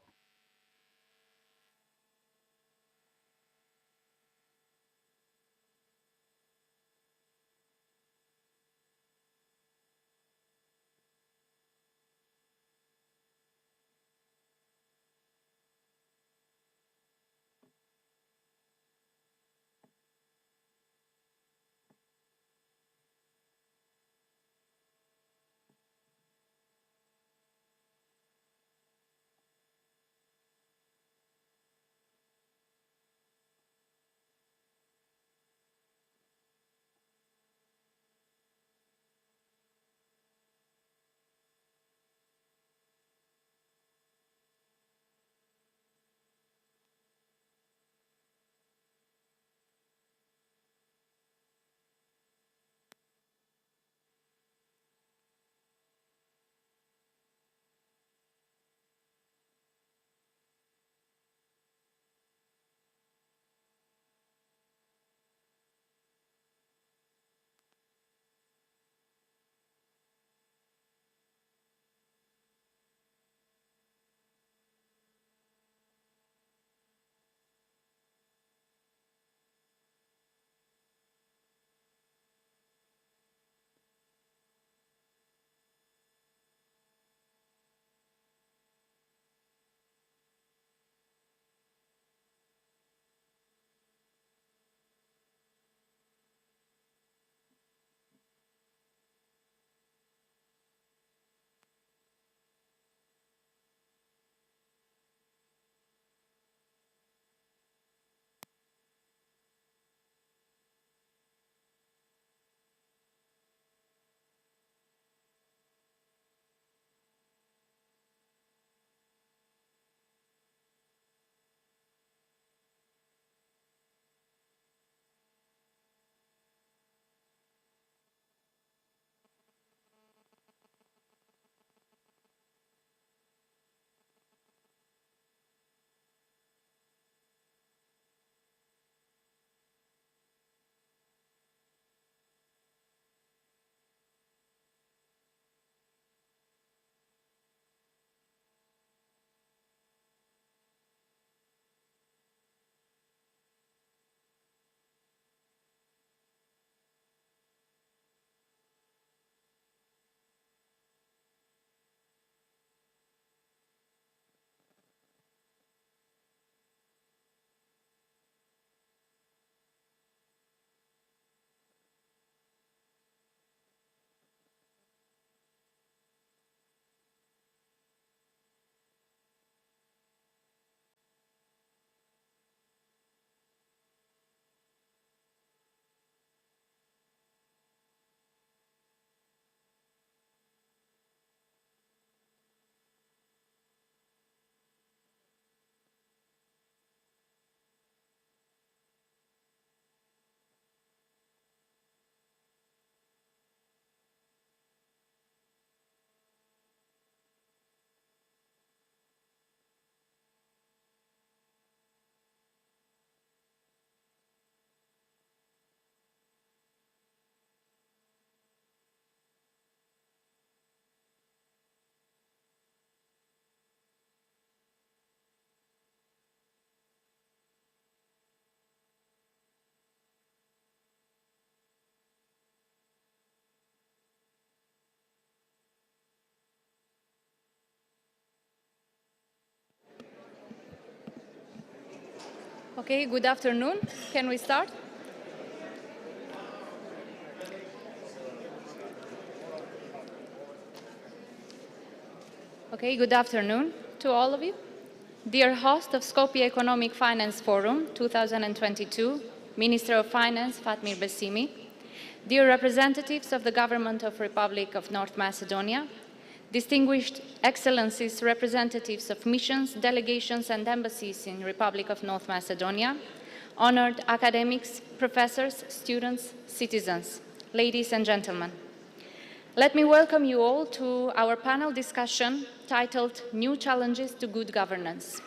Okay, good afternoon. Can we start? Okay, good afternoon to all of you. Dear host of Skopje Economic Finance Forum 2022, Minister of Finance Fatmir Besimi, dear representatives of the Government of Republic of North Macedonia, distinguished excellencies, representatives of missions, delegations and embassies in Republic of North Macedonia, honored academics, professors, students, citizens, ladies and gentlemen. Let me welcome you all to our panel discussion titled New Challenges to Good Governance.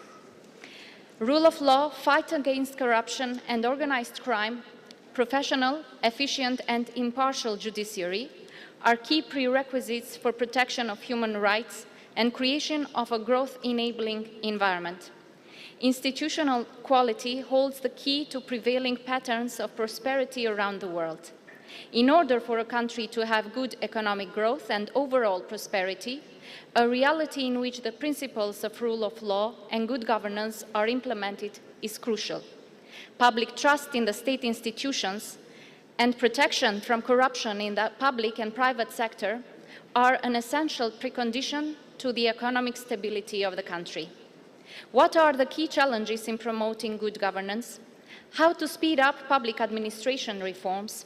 Rule of law, fight against corruption and organized crime, professional, efficient and impartial judiciary are key prerequisites for protection of human rights and creation of a growth-enabling environment. Institutional quality holds the key to prevailing patterns of prosperity around the world. In order for a country to have good economic growth and overall prosperity, a reality in which the principles of rule of law and good governance are implemented is crucial. Public trust in the state institutions and protection from corruption in the public and private sector are an essential precondition to the economic stability of the country. What are the key challenges in promoting good governance? How to speed up public administration reforms?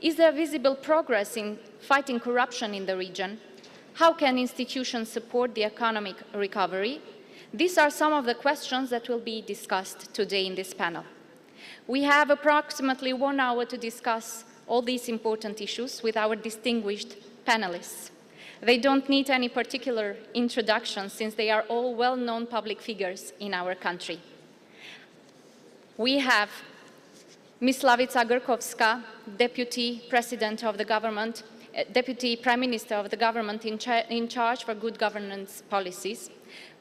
Is there visible progress in fighting corruption in the region? How can institutions support the economic recovery? These are some of the questions that will be discussed today in this panel. We have approximately 1 hour to discuss all these important issues with our distinguished panelists. They don't need any particular introduction since they are all well-known public figures in our country. We have Ms. Slavica Gurkovska, Deputy President of the Government, Deputy Prime Minister of the Government in charge for good governance policies.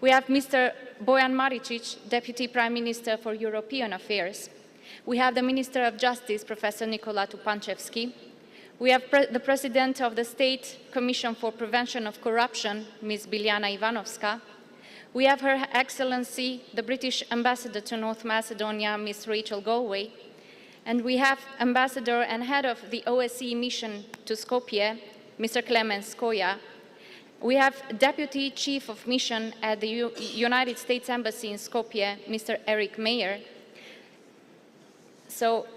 We have Mr. Bojan Maricic, Deputy Prime Minister for European Affairs. We have the Minister of Justice, Professor Nikola Tupanchevsky. We have the President of the State Commission for Prevention of Corruption, Ms. Biljana Ivanovska. We have Her Excellency, the British Ambassador to North Macedonia, Ms. Rachel Galway. And we have Ambassador and Head of the OSCE mission to Skopje, Mr. Clemens Koya. We have Deputy Chief of Mission at the United States Embassy in Skopje, Mr. Eric Mayer. So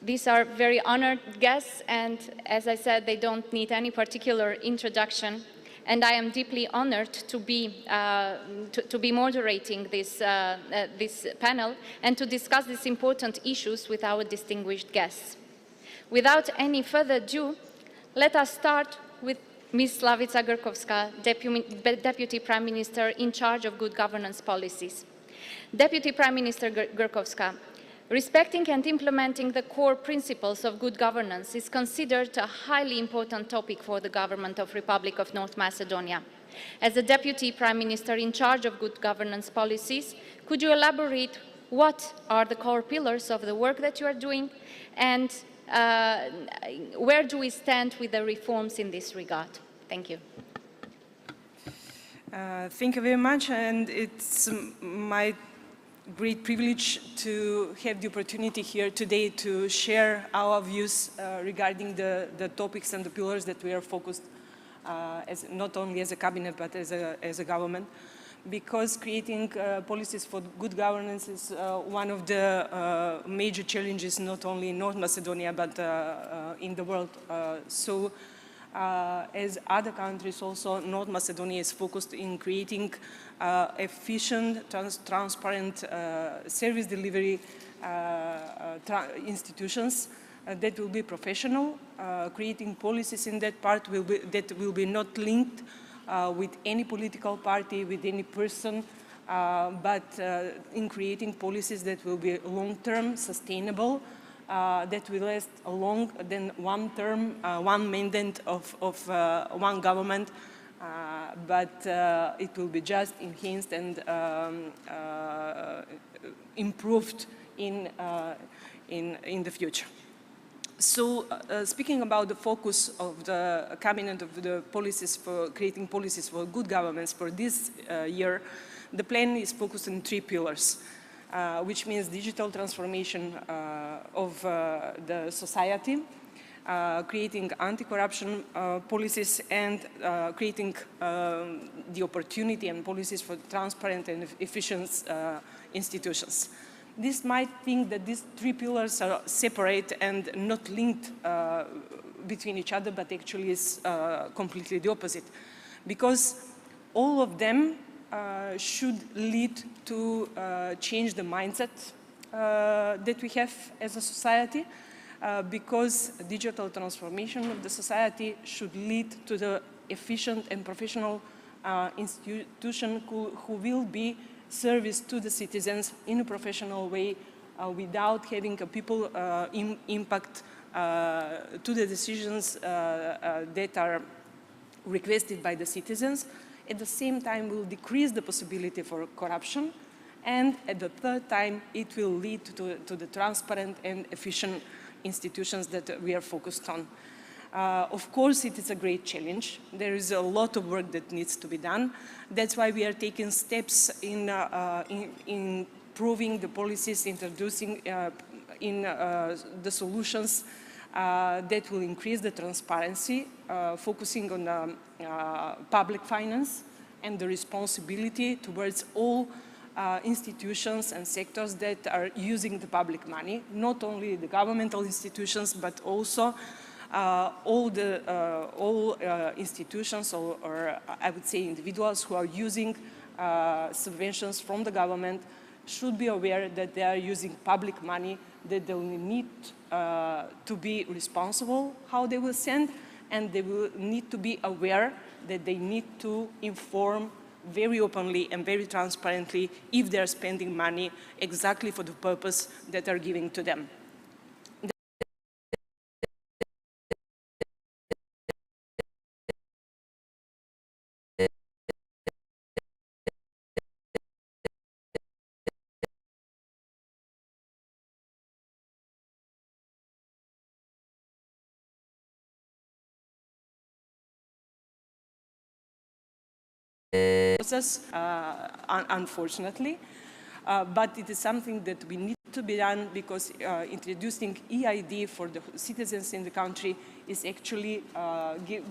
these are very honored guests, and as I said, they don't need any particular introduction. And I am deeply honored to be moderating this panel and to discuss these important issues with our distinguished guests. Without any further ado, let us start with Ms. Slavica Gurkovska, Deputy Prime Minister in charge of good governance policies. Deputy Prime Minister Gurkovska, respecting and implementing the core principles of good governance is considered a highly important topic for the government of Republic of North Macedonia. As the Deputy Prime Minister in charge of good governance policies, could you elaborate what are the core pillars of the work that you are doing, and where do we stand with the reforms in this regard? Thank you. Thank you very much, and it's my great privilege to have the opportunity here today to share our views regarding the topics and the pillars that we are focused not only as a cabinet but as a government, because creating policies for good governance is one of the major challenges not only in North Macedonia but in the world. As other countries also, North Macedonia is focused in creating efficient, transparent service delivery institutions that will be professional. Creating policies in that part that will be not linked with any political party, with any person, but in creating policies that will be long-term, sustainable, that will last longer than one term, one mandate of one government, but it will be just enhanced and improved in the future. So, speaking about the focus of the cabinet of the policies for creating policies for good governance for this year, the plan is focused on 3 pillars. Which means digital transformation of the society, creating anti-corruption policies, and creating the opportunity and policies for transparent and efficient institutions. This might think that these 3 pillars are separate and not linked between each other, but actually is completely the opposite, because all of them should lead to change the mindset that we have as a society, because digital transformation of the society should lead to the efficient and professional institution who will be service to the citizens in a professional way without having a people impact to the decisions that are requested by the citizens. At the same time, will decrease the possibility for corruption, and at the third time, it will lead to the transparent and efficient institutions that we are focused on. Of course, it is a great challenge. There is a lot of work that needs to be done. That's why we are taking steps in improving the policies, introducing the solutions that will increase the transparency, focusing on public finance and the responsibility towards all institutions and sectors that are using the public money, not only the governmental institutions, but also all institutions or I would say individuals who are using subventions from the government should be aware that they are using public money, that they will need to be responsible how they will send, and they will need to be aware that they need to inform very openly and very transparently if they are spending money exactly for the purpose that are giving to them. Process, unfortunately, but it is something that we need to be done because introducing EID for the citizens in the country is actually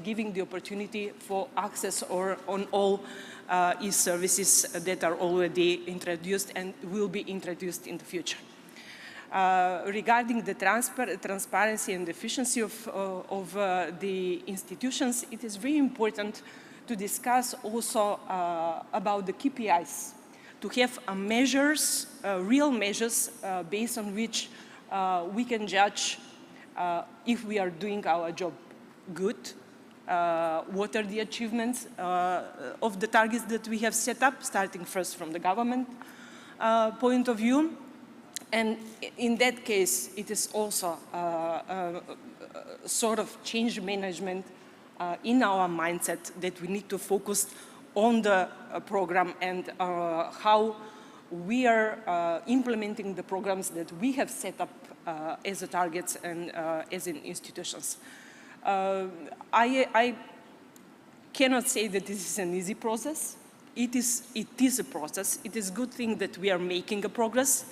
giving the opportunity for access on all e-services that are already introduced and will be introduced in the future. Regarding the transparency and efficiency of the institutions, it is very important to discuss also about the KPIs, to have measures, real measures based on which we can judge if we are doing our job good, what are the achievements of the targets that we have set up, starting first from the government point of view. And in that case, it is also a sort of change management in our mindset that we need to focus on the program and how we are implementing the programs that we have set up as the targets and as in institutions. I cannot say that this is an easy process. It is a process. It is a good thing that we are making a progress.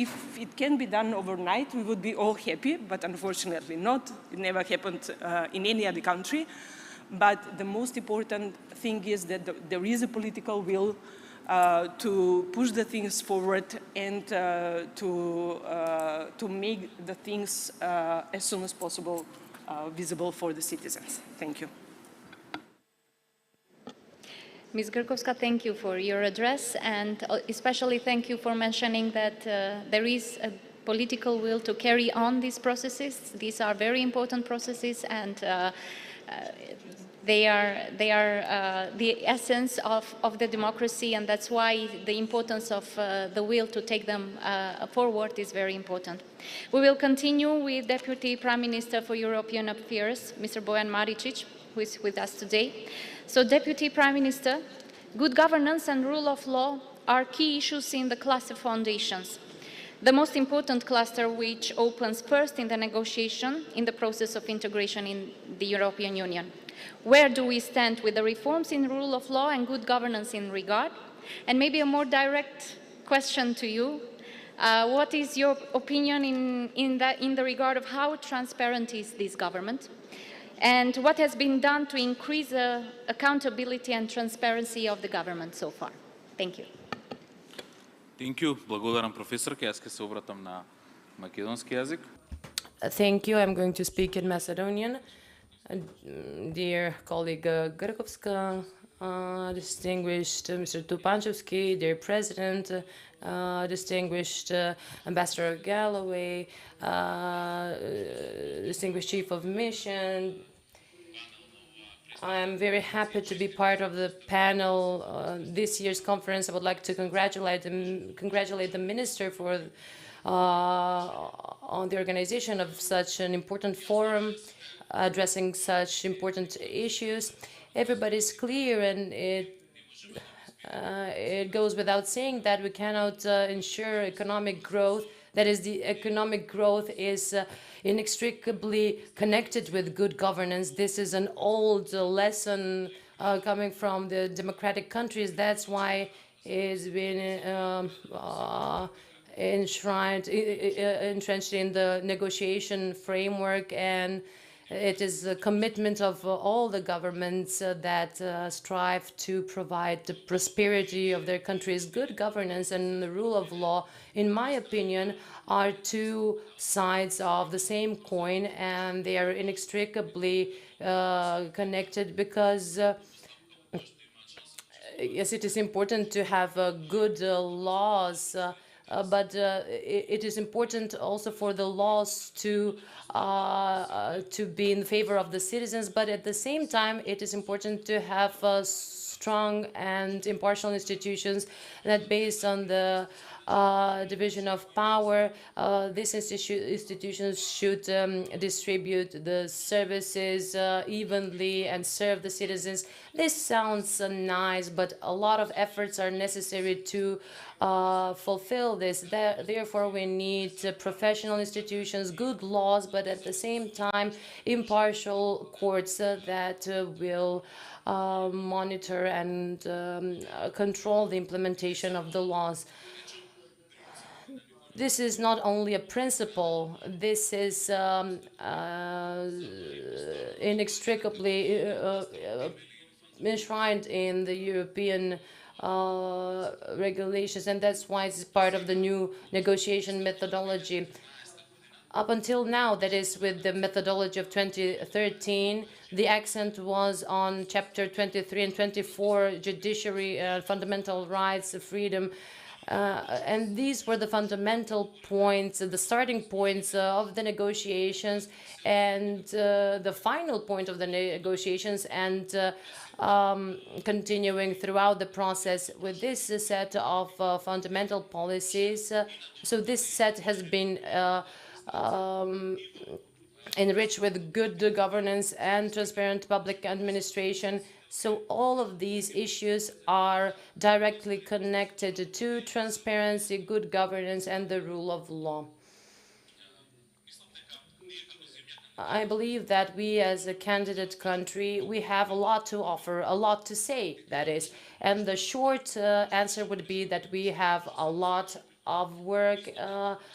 If it can be done overnight, we would be all happy, but unfortunately not. It never happened in any other country. But the most important thing is that there is a political will to push the things forward and to make the things as soon as possible visible for the citizens. Thank you. Ms. Grkovska, thank you for your address, and especially thank you for mentioning that there is a political will to carry on these processes. These are very important processes, and they are the essence of the democracy, and that's why the importance of the will to take them forward is very important. We will continue with Deputy Prime Minister for European Affairs, Mr. Bojan Maricic, who is with us today. So, Deputy Prime Minister, good governance and rule of law are key issues in the cluster foundations. The most important cluster, which opens first in the negotiation in the process of integration in the European Union. Where do we stand with the reforms in rule of law and good governance in regard? And maybe a more direct question to you. What is your opinion in the regard of how transparent is this government? And what has been done to increase accountability and transparency of the government so far? Thank you. Thank you. Благодарам, професорке. Аз ще се обратам на македонски язик. Thank you. I'm going to speak in Macedonian. Dear colleague Grkovska, distinguished Mr. Tupanchevsky, dear President, distinguished Ambassador Galloway, distinguished Chief of Mission, I'm very happy to be part of the panel this year's conference. I would like to congratulate the minister for on the organization of such an important forum, addressing such important issues. Everybody's clear, and it goes without saying that we cannot ensure economic growth. That is, the economic growth is inextricably connected with good governance. This is an old lesson coming from the democratic countries. That's why it's been entrenched in the negotiation framework, and it is a commitment of all the governments that strive to provide the prosperity of their countries. Good governance and the rule of law, in my opinion, are two sides of the same coin, and they are inextricably connected because yes, it is important to have good laws, but it is important also for the laws to be in favor of the citizens. But at the same time, it is important to have strong and impartial institutions that, based on the division of power, these institutions should distribute the services evenly and serve the citizens. This sounds nice, but a lot of efforts are necessary to fulfill this. Therefore, we need professional institutions, good laws, but at the same time, impartial courts that will monitor and control the implementation of the laws. This is not only a principle, this is inextricably enshrined in the European regulations, and that's why it's part of the new negotiation methodology. Up until now, that is, with the methodology of 2013, the accent was on Chapter 23 and 24, judiciary, fundamental rights, freedom, and these were the fundamental points, the starting points of the negotiations, and the final point of the negotiations, and continuing throughout the process with this set of fundamental policies. So this set has been enriched with good governance and transparent public administration. So all of these issues are directly connected to transparency, good governance, and the rule of law. I believe that we, as a candidate country, we have a lot to offer, a lot to say, that is. And the short answer would be that we have a lot of work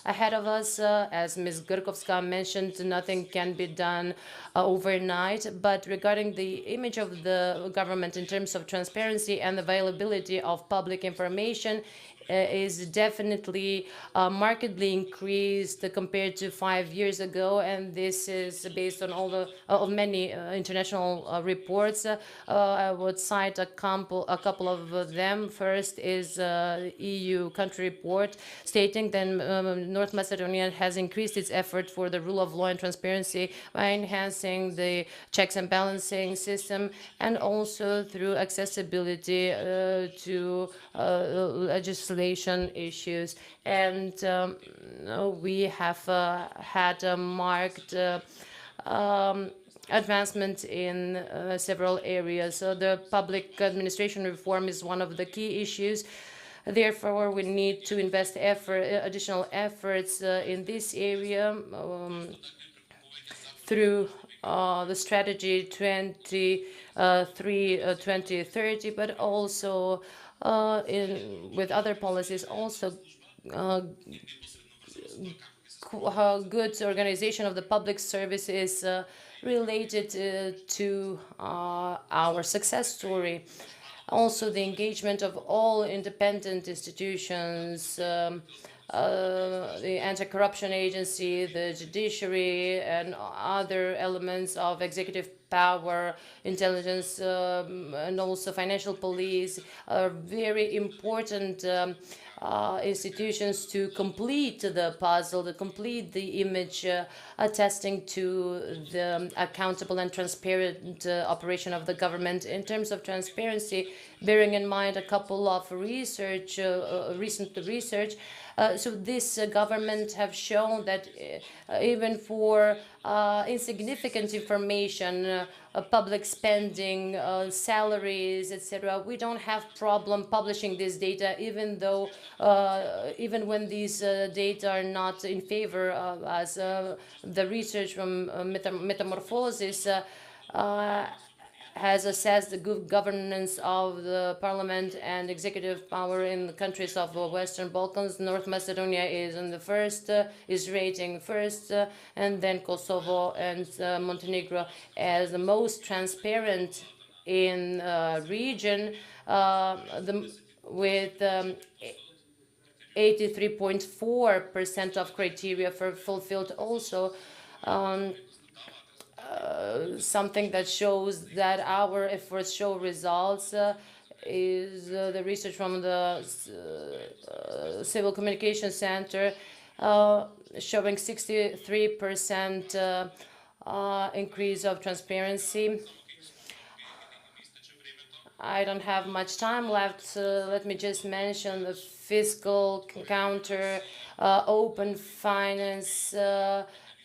ahead of us. As Ms. Gurkovska mentioned, nothing can be done overnight. But regarding the image of the government in terms of transparency and availability of public information, is definitely markedly increased compared to 5 years ago, and this is based on all the many international reports. I would cite a couple of them. First is EU country report stating that North Macedonia has increased its effort for the rule of law and transparency by enhancing the checks and balancing system, and also through accessibility to legislation issues. And we have had a marked advancement in several areas. So the public administration reform is one of the key issues. Therefore, we need to invest additional efforts in this area through the strategy 2030, but also with other policies, also good organization of the public service is related to our success story. Also, the engagement of all independent institutions, the anti-corruption agency, the judiciary, and other elements of executive power, intelligence, and also financial police are very important institutions to complete the puzzle, to complete the image attesting to the accountable and transparent operation of the government. In terms of transparency, bearing in mind a couple of research, recent research, so this government have shown that even for insignificant information, public spending, salaries, etc., we don't have problem publishing this data, even though, even when these data are not in favor of, as the research from Metamorphosis has assessed the good governance of the parliament and executive power in the countries of the Western Balkans. North Macedonia is in the first, is rating first, and then Kosovo and Montenegro as the most transparent in region, with 83.4% of criteria for fulfilled also. Something that shows that our efforts show results is the research from the Civil Communication Center showing 63% increase of transparency. I don't have much time left. Let me just mention the fiscal counter, open finance,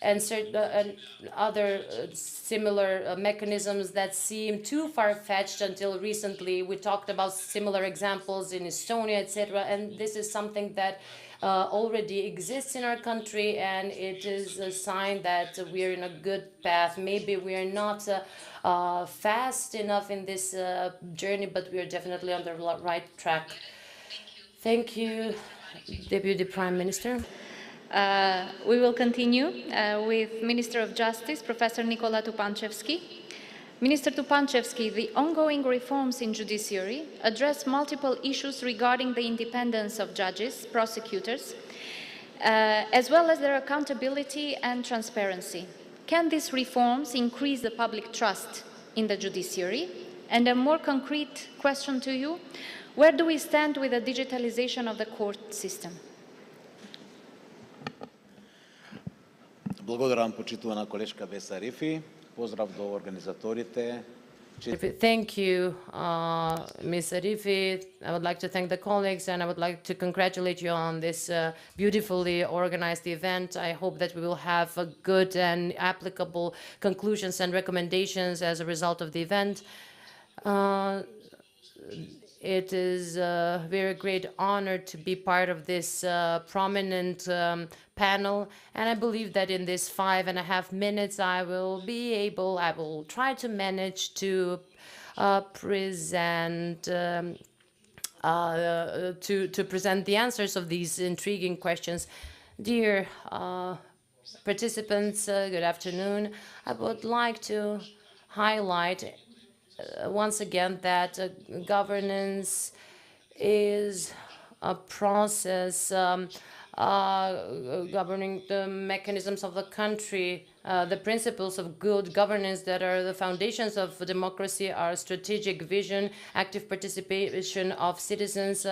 and certain other similar mechanisms that seem too far-fetched until recently. We talked about similar examples in Estonia, etc., and this is something that already exists in our country, and it is a sign that we are in a good path. Maybe we are not fast enough in this journey, but we are definitely on the right track. Thank you, Deputy Prime Minister. We will continue with Minister of Justice, Professor Nikola Tupanchevsky. Minister Tupanchevsky, the ongoing reforms in judiciary address multiple issues regarding the independence of judges, prosecutors, as well as their accountability and transparency. Can these reforms increase the public trust in the judiciary? And a more concrete question to you, where do we stand with the digitalization of the court system? Благодарам почитувана колежка Бесарифи. Поздрав до организаторите. Thank you, Ms. Arifi. I would like to thank the colleagues, and I would like to congratulate you on this beautifully organized event. I hope that we will have a good and applicable conclusions and recommendations as a result of the event. It is a very great honor to be part of this prominent panel, and I believe that in this 5.5 minutes I will try to manage to present present the answers of these intriguing questions. Dear participants, good afternoon. I would like to highlight once again that governance is a process governing the mechanisms of the country. The principles of good governance that are the foundations of democracy are strategic vision, active participation of citizens,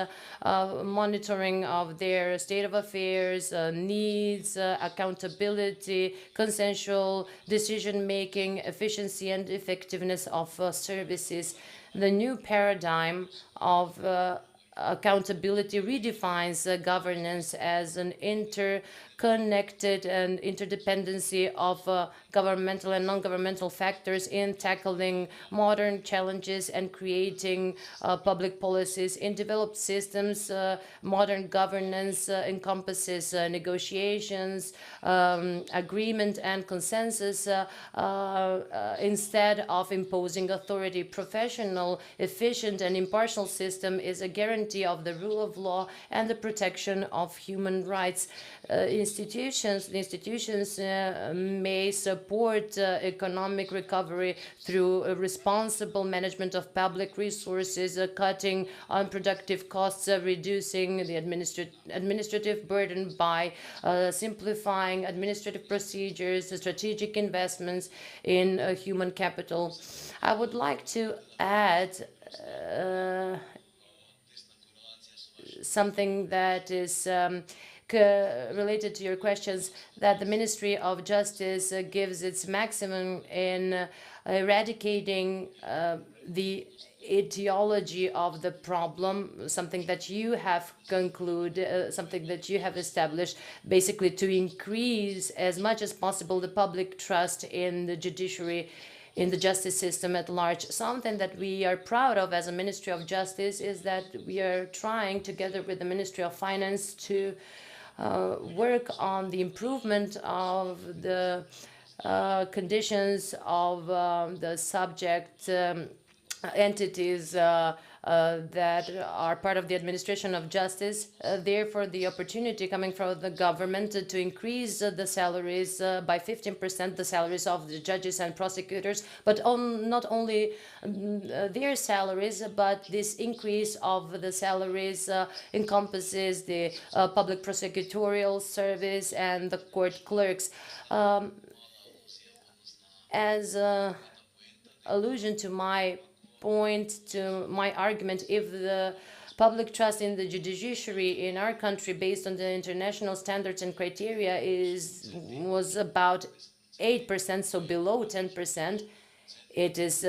monitoring of their state of affairs, needs, accountability, consensual decision-making, efficiency and effectiveness of services. The new paradigm of accountability redefines governance as an interconnected and interdependency of governmental and non-governmental factors in tackling modern challenges and creating public policies. In developed systems, modern governance encompasses negotiations, agreement and consensus instead of imposing authority. Professional, efficient and impartial system is a guarantee of the rule of law and the protection of human rights. The institutions may support economic recovery through a responsible management of public resources, cutting unproductive costs, reducing the administrative burden by simplifying administrative procedures, strategic investments in human capital. I would like to add something that is related to your questions, that the Ministry of Justice gives its maximum in eradicating the etiology of the problem, something that you have concluded, something that you have established, basically to increase as much as possible the public trust in the judiciary, in the justice system at large. Something that we are proud of as a Ministry of Justice is that we are trying, together with the Ministry of Finance, to work on the improvement of the conditions of the subject entities that are part of the administration of justice. Therefore, the opportunity coming from the government to increase the salaries by 15%, the salaries of the judges and prosecutors, but not only their salaries, but this increase of the salaries encompasses the public prosecutorial service and the court clerks. As allusion to my point, to my argument, if the public trust in the judiciary in our country, based on the international standards and criteria, was about 8%, so below 10%, it is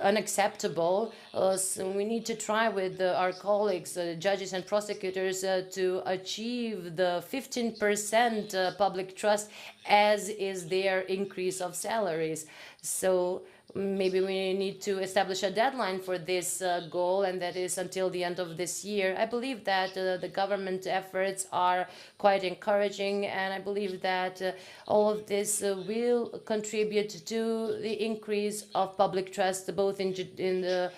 unacceptable. So we need to try with our colleagues, judges and prosecutors, to achieve the 15% public trust, as is their increase of salaries. So maybe we need to establish a deadline for this goal, and that is until the end of this year. I believe that the government efforts are quite encouraging, and I believe that all of this will contribute to the increase of public trust, both in the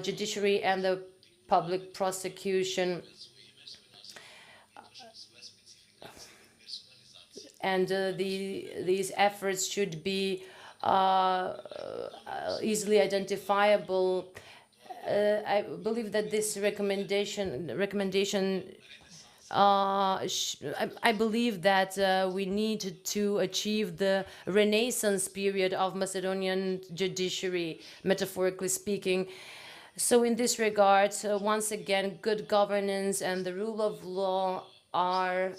judiciary and the public prosecution. And these efforts should be easily identifiable. I believe that this recommendation I believe that we need to achieve the Renaissance period of Macedonian judiciary, metaphorically speaking. So in this regard, once again, good governance and the rule of law are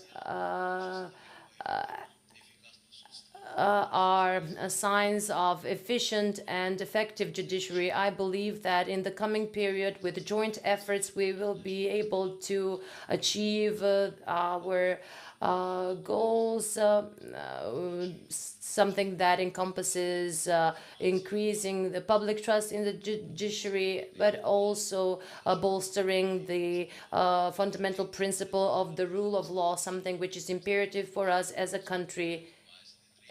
signs of efficient and effective judiciary. I believe that in the coming period, with joint efforts, we will be able to achieve our goals, something that encompasses increasing the public trust in the judiciary, but also bolstering the fundamental principle of the rule of law, something which is imperative for us as a country,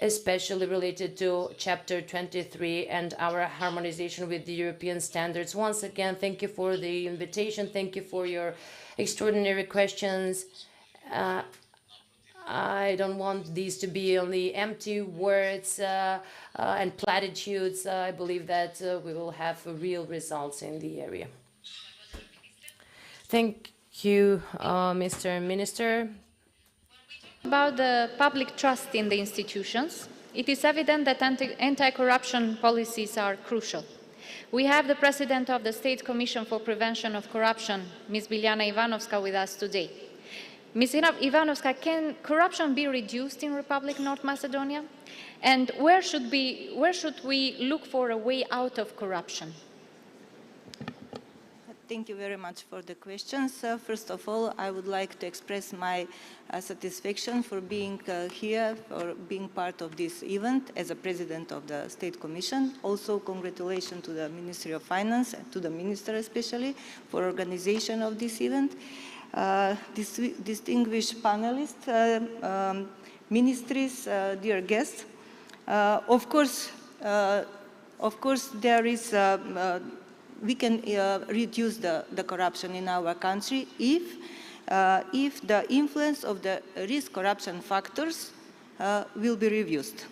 especially related to Chapter 23 and our harmonization with the European standards. Once again, thank you for the invitation. Thank you for your extraordinary questions. I don't want these to be only empty words and platitudes. I believe that we will have real results in the area. Thank you, Mr. Minister. About the public trust in the institutions, it is evident that anti-corruption policies are crucial. We have the President of the State Commission for Prevention of Corruption, Ms. Biljana Ivanovska, with us today. Ms. Ivanovska, can corruption be reduced in Republic North Macedonia? And where should we look for a way out of corruption? Thank you very much for the questions. First of all, I would like to express my satisfaction for being here, for being part of this event as a president of the State Commission. Also, congratulations to the Ministry of Finance, and to the Minister especially, for organization of this event. Distinguished panelists, ministries, dear guests, of course, there is we can reduce the corruption in our country if the influence of the risk corruption factors will be reduced.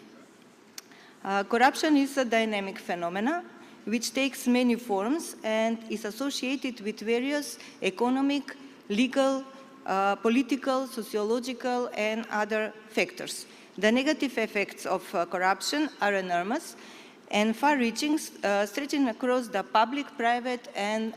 Corruption is a dynamic phenomenon which takes many forms and is associated with various economic, legal, political, sociological, and other factors. The negative effects of corruption are enormous and far-reaching, stretching across the public, private, and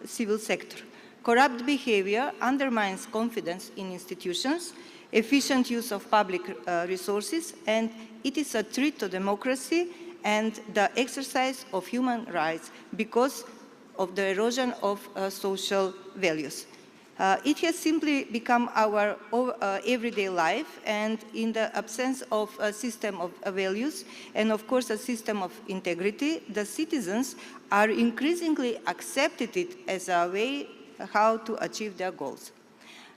civil sector. Corrupt behavior undermines confidence in institutions, efficient use of public resources, and it is a threat to democracy and the exercise of human rights because of the erosion of social values. It has simply become our everyday life, and in the absence of a system of values and of course a system of integrity, the citizens are increasingly accepted it as a way how to achieve their goals.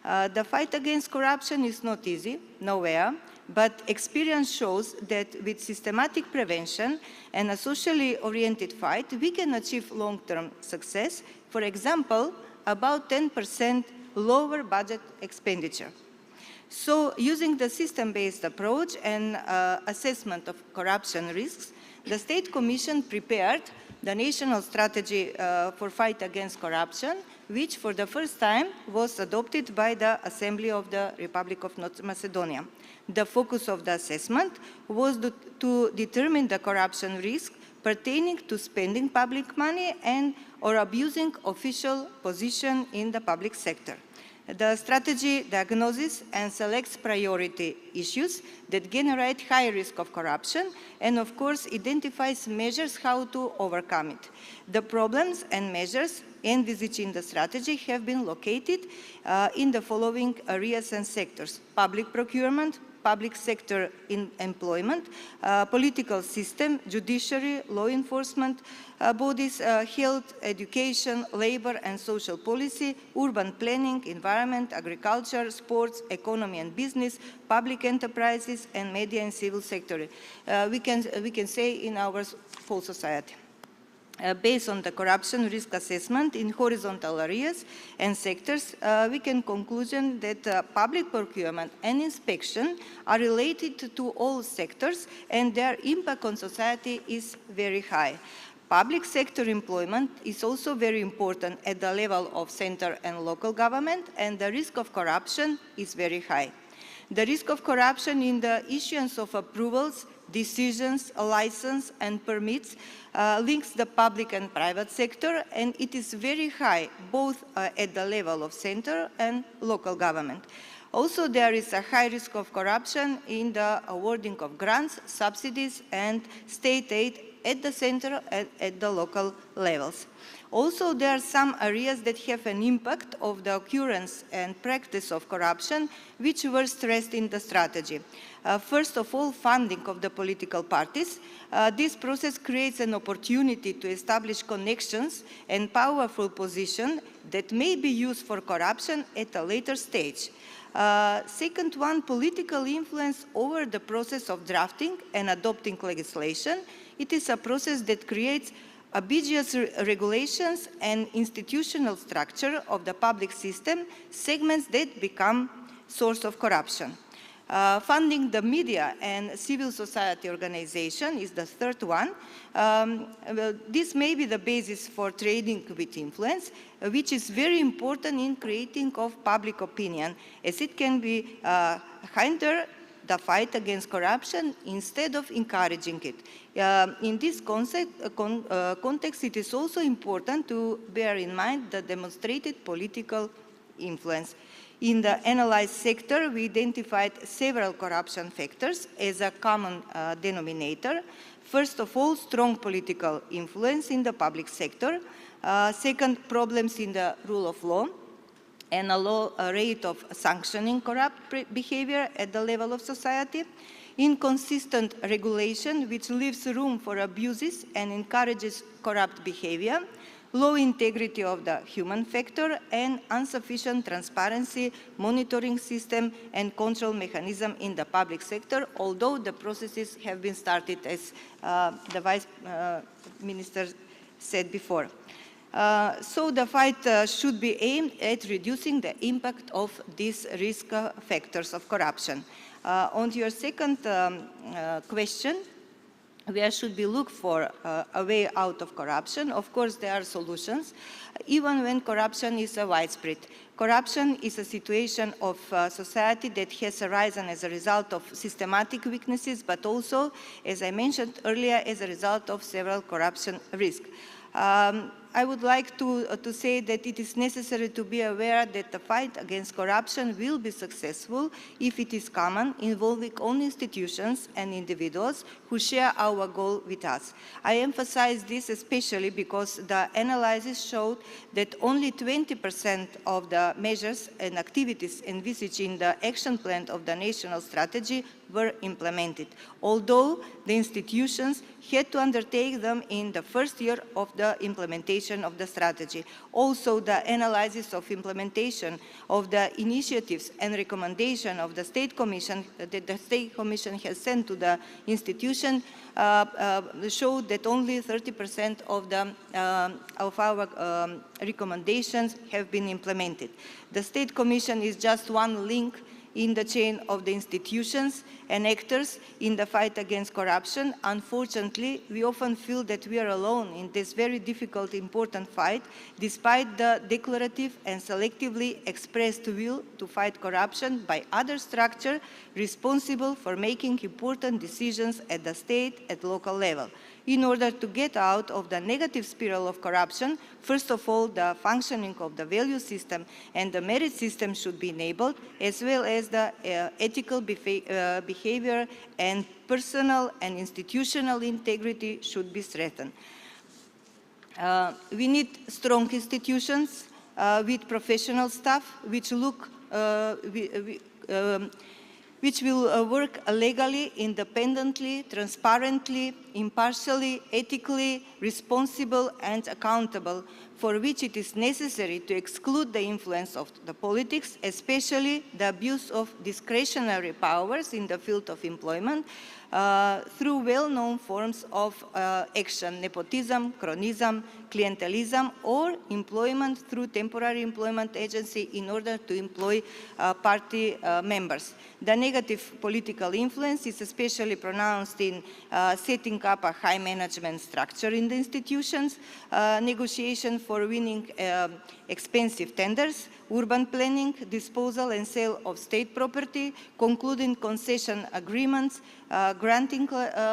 The fight against corruption is not easy, nowhere, but experience shows that with systematic prevention and a socially oriented fight, we can achieve long-term success. For example, about 10% lower budget expenditure. So using the system-based approach and assessment of corruption risks, the State Commission prepared the National Strategy for Fight Against Corruption, which for the first time was adopted by the Assembly of the Republic of North Macedonia. The focus of the assessment was to determine the corruption risk pertaining to spending public money and or abusing official position in the public sector. The strategy diagnoses and selects priority issues that generate high risk of corruption and of course identifies measures how to overcome it. The problems and measures envisaged in the strategy have been located in the following areas and sectors: public procurement, public sector in employment, political system, judiciary, law enforcement bodies, health, education, labor and social policy, urban planning, environment, agriculture, sports, economy and business, public enterprises, and media and civil sector. We can say in our whole society. Based on the corruption risk assessment in horizontal areas and sectors, we can conclusion that public procurement and inspection are related to all sectors and their impact on society is very high. Public sector employment is also very important at the level of center and local government, and the risk of corruption is very high. The risk of corruption in the issuance of approvals, decisions, license and permits links the public and private sector, and it is very high both at the level of center and local government. Also, there is a high risk of corruption in the awarding of grants, subsidies and state aid at the center and at the local levels. Also, there are some areas that have an impact of the occurrence and practice of corruption, which were stressed in the strategy. First of all, funding of the political parties. This process creates an opportunity to establish connections and powerful position that may be used for corruption at a later stage. Second one, political influence over the process of drafting and adopting legislation. It is a process that creates ambiguous regulations and institutional structure of the public system, segments that become source of corruption. Funding the media and civil society organization is the third one. This may be the basis for trading with influence, which is very important in creating of public opinion, as it can be hinder the fight against corruption instead of encouraging it. In this context, it is also important to bear in mind the demonstrated political influence. In the analyzed sector, we identified several corruption factors as a common denominator. First of all, strong political influence in the public sector. Second, problems in the rule of law and a low rate of sanctioning corrupt behavior at the level of society. Inconsistent regulation, which leaves room for abuses and encourages corrupt behavior. Low integrity of the human factor and insufficient transparency, monitoring system and control mechanism in the public sector, although the processes have been started, as the Vice Minister said before. So the fight should be aimed at reducing the impact of these risk factors of corruption. On to your second question, where should we look for a way out of corruption? Of course, there are solutions, even when corruption is widespread. Corruption is a situation of society that has arisen as a result of systematic weaknesses, but also, as I mentioned earlier, as a result of several corruption risks. I would like to say that it is necessary to be aware that the fight against corruption will be successful if it is common, involving all institutions and individuals who share our goal with us. I emphasize this especially because the analysis showed that only 20% of the measures and activities envisaged in the action plan of the national strategy were implemented, although the institutions had to undertake them in the first year of the implementation of the strategy. Also, the analysis of implementation of the initiatives and recommendation of the State Commission that the State Commission has sent to the institution showed that only 30% of our recommendations have been implemented. The State Commission is just one link in the chain of the institutions and actors in the fight against corruption. Unfortunately, we often feel that we are alone in this very difficult, important fight, despite the declarative and selectively expressed will to fight corruption by other structures responsible for making important decisions at the state and local level. In order to get out of the negative spiral of corruption, first of all, the functioning of the value system and the merit system should be enabled, as well as the ethical behavior and personal and institutional integrity should be strengthened. We need strong institutions with professional staff which will work legally, independently, transparently, impartially, ethically, responsible and accountable, for which it is necessary to exclude the influence of the politics, especially the abuse of discretionary powers in the field of employment, through well-known forms of action, nepotism, cronyism, clientelism, or employment through temporary employment agency in order to employ party members. The negative political influence is especially pronounced in setting up a high management structure in the institutions, negotiation for winning expensive tenders, urban planning, disposal and sale of state property, concluding concession agreements, granting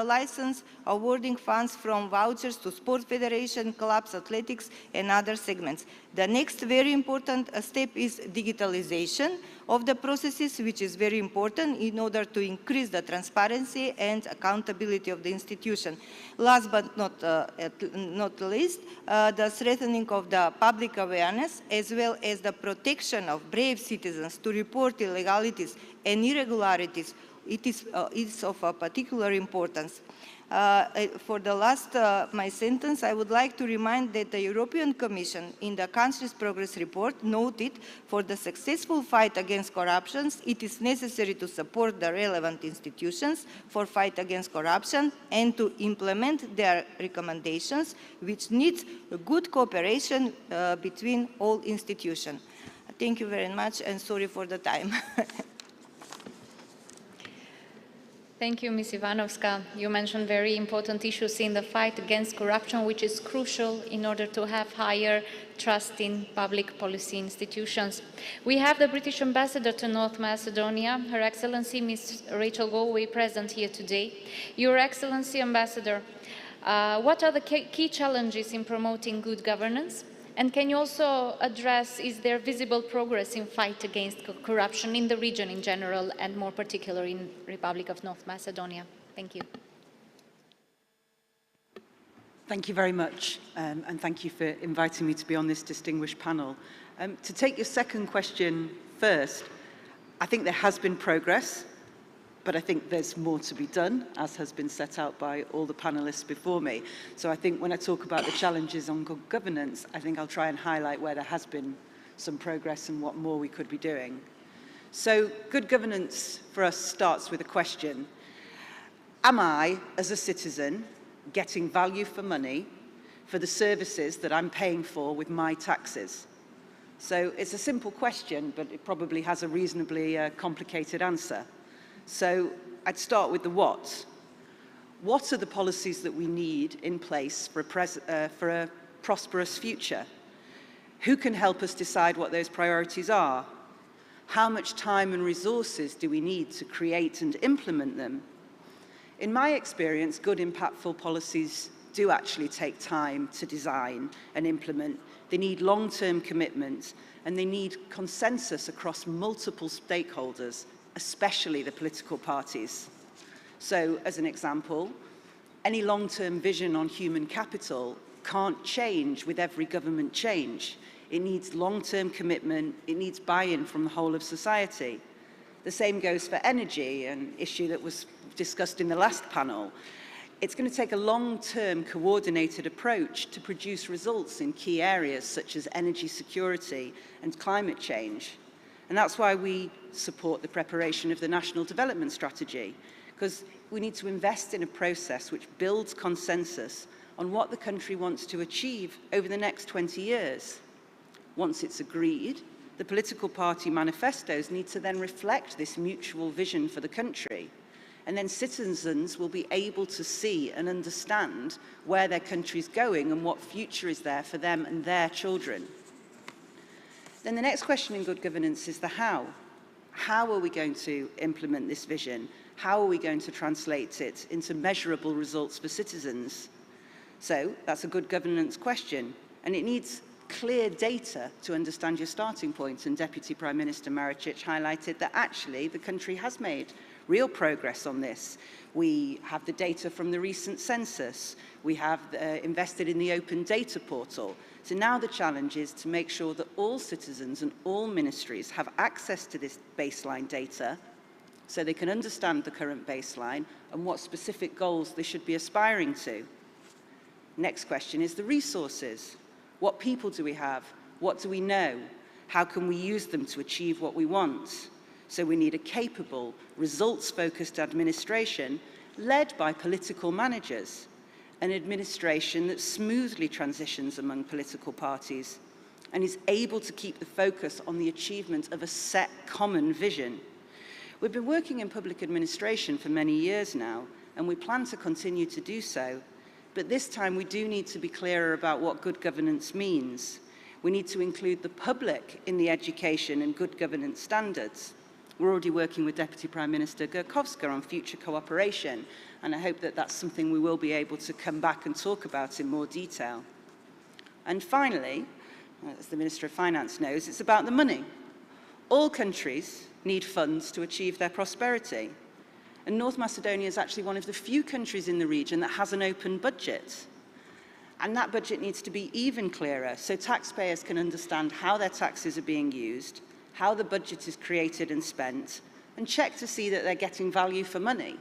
license, awarding funds from vouchers to sport federation, clubs, athletics, and other segments. The next very important step is digitalization of the processes, which is very important in order to increase the transparency and accountability of the institution. Last but not least, the strengthening of the public awareness, as well as the protection of brave citizens to report illegalities and irregularities. It is of a particular importance. For the last, my sentence, I would like to remind that the European Commission in the country's progress report noted for the successful fight against corruption, it is necessary to support the relevant institutions for fight against corruption and to implement their recommendations, which needs good cooperation between all institutions. Thank you very much and sorry for the time. Thank you, Ms. Ivanovska. You mentioned very important issues in the fight against corruption, which is crucial in order to have higher trust in public policy institutions. We have the British Ambassador to North Macedonia, Her Excellency Ms. Rachel Galway, present here today. Your Excellency, Ambassador, what are the key challenges in promoting good governance? And can you also address, is there visible progress in fight against corruption in the region in general and more particularly in Republic of North Macedonia? Thank you. Thank you very much, and thank you for inviting me to be on this distinguished panel. To take your second question first, I think there has been progress, but I think there's more to be done, as has been set out by all the panelists before me. So I think when I talk about the challenges on good governance, I think I'll try and highlight where there has been some progress and what more we could be doing. So good governance for us starts with a question. Am I, as a citizen, getting value for money for the services that I'm paying for with my taxes? So it's a simple question, but it probably has a reasonably complicated answer. So I'd start with the what. What are the policies that we need in place for a prosperous future? Who can help us decide what those priorities are? How much time and resources do we need to create and implement them? In my experience, good, impactful policies do actually take time to design and implement. They need long-term commitment, and they need consensus across multiple stakeholders, especially the political parties. So, as an example, any long-term vision on human capital can't change with every government change. It needs long-term commitment, it needs buy-in from the whole of society. The same goes for energy, an issue that was discussed in the last panel. It's going to take a long-term coordinated approach to produce results in key areas such as energy security and climate change. And that's why we support the preparation of the National Development Strategy, because we need to invest in a process which builds consensus on what the country wants to achieve over the next 20 years. Once it's agreed, the political party manifestos need to then reflect this mutual vision for the country. And then citizens will be able to see and understand where their country's going and what future is there for them and their children. Then the next question in good governance is the how. How are we going to implement this vision? How are we going to translate it into measurable results for citizens? So that's a good governance question, and it needs clear data to understand your starting point. And Deputy Prime Minister Maricic highlighted that actually the country has made real progress on this. We have the data from the recent census. We have invested in the open data portal. So now the challenge is to make sure that all citizens and all ministries have access to this baseline data so they can understand the current baseline and what specific goals they should be aspiring to. Next question is the resources. What people do we have? What do we know? How can we use them to achieve what we want? So we need a capable, results-focused administration led by political managers, an administration that smoothly transitions among political parties and is able to keep the focus on the achievement of a set common vision. We've been working in public administration for many years now, and we plan to continue to do so. But this time we do need to be clearer about what good governance means. We need to include the public in the education and good governance standards. We're already working with Deputy Prime Minister Gurkovska on future cooperation, and I hope that that's something we will be able to come back and talk about in more detail. And finally, as the Minister of Finance knows, it's about the money. All countries need funds to achieve their prosperity. And North Macedonia is actually one of the few countries in the region that has an open budget. And that budget needs to be even clearer so taxpayers can understand how their taxes are being used, how the budget is created and spent, and check to see that they're getting value for money.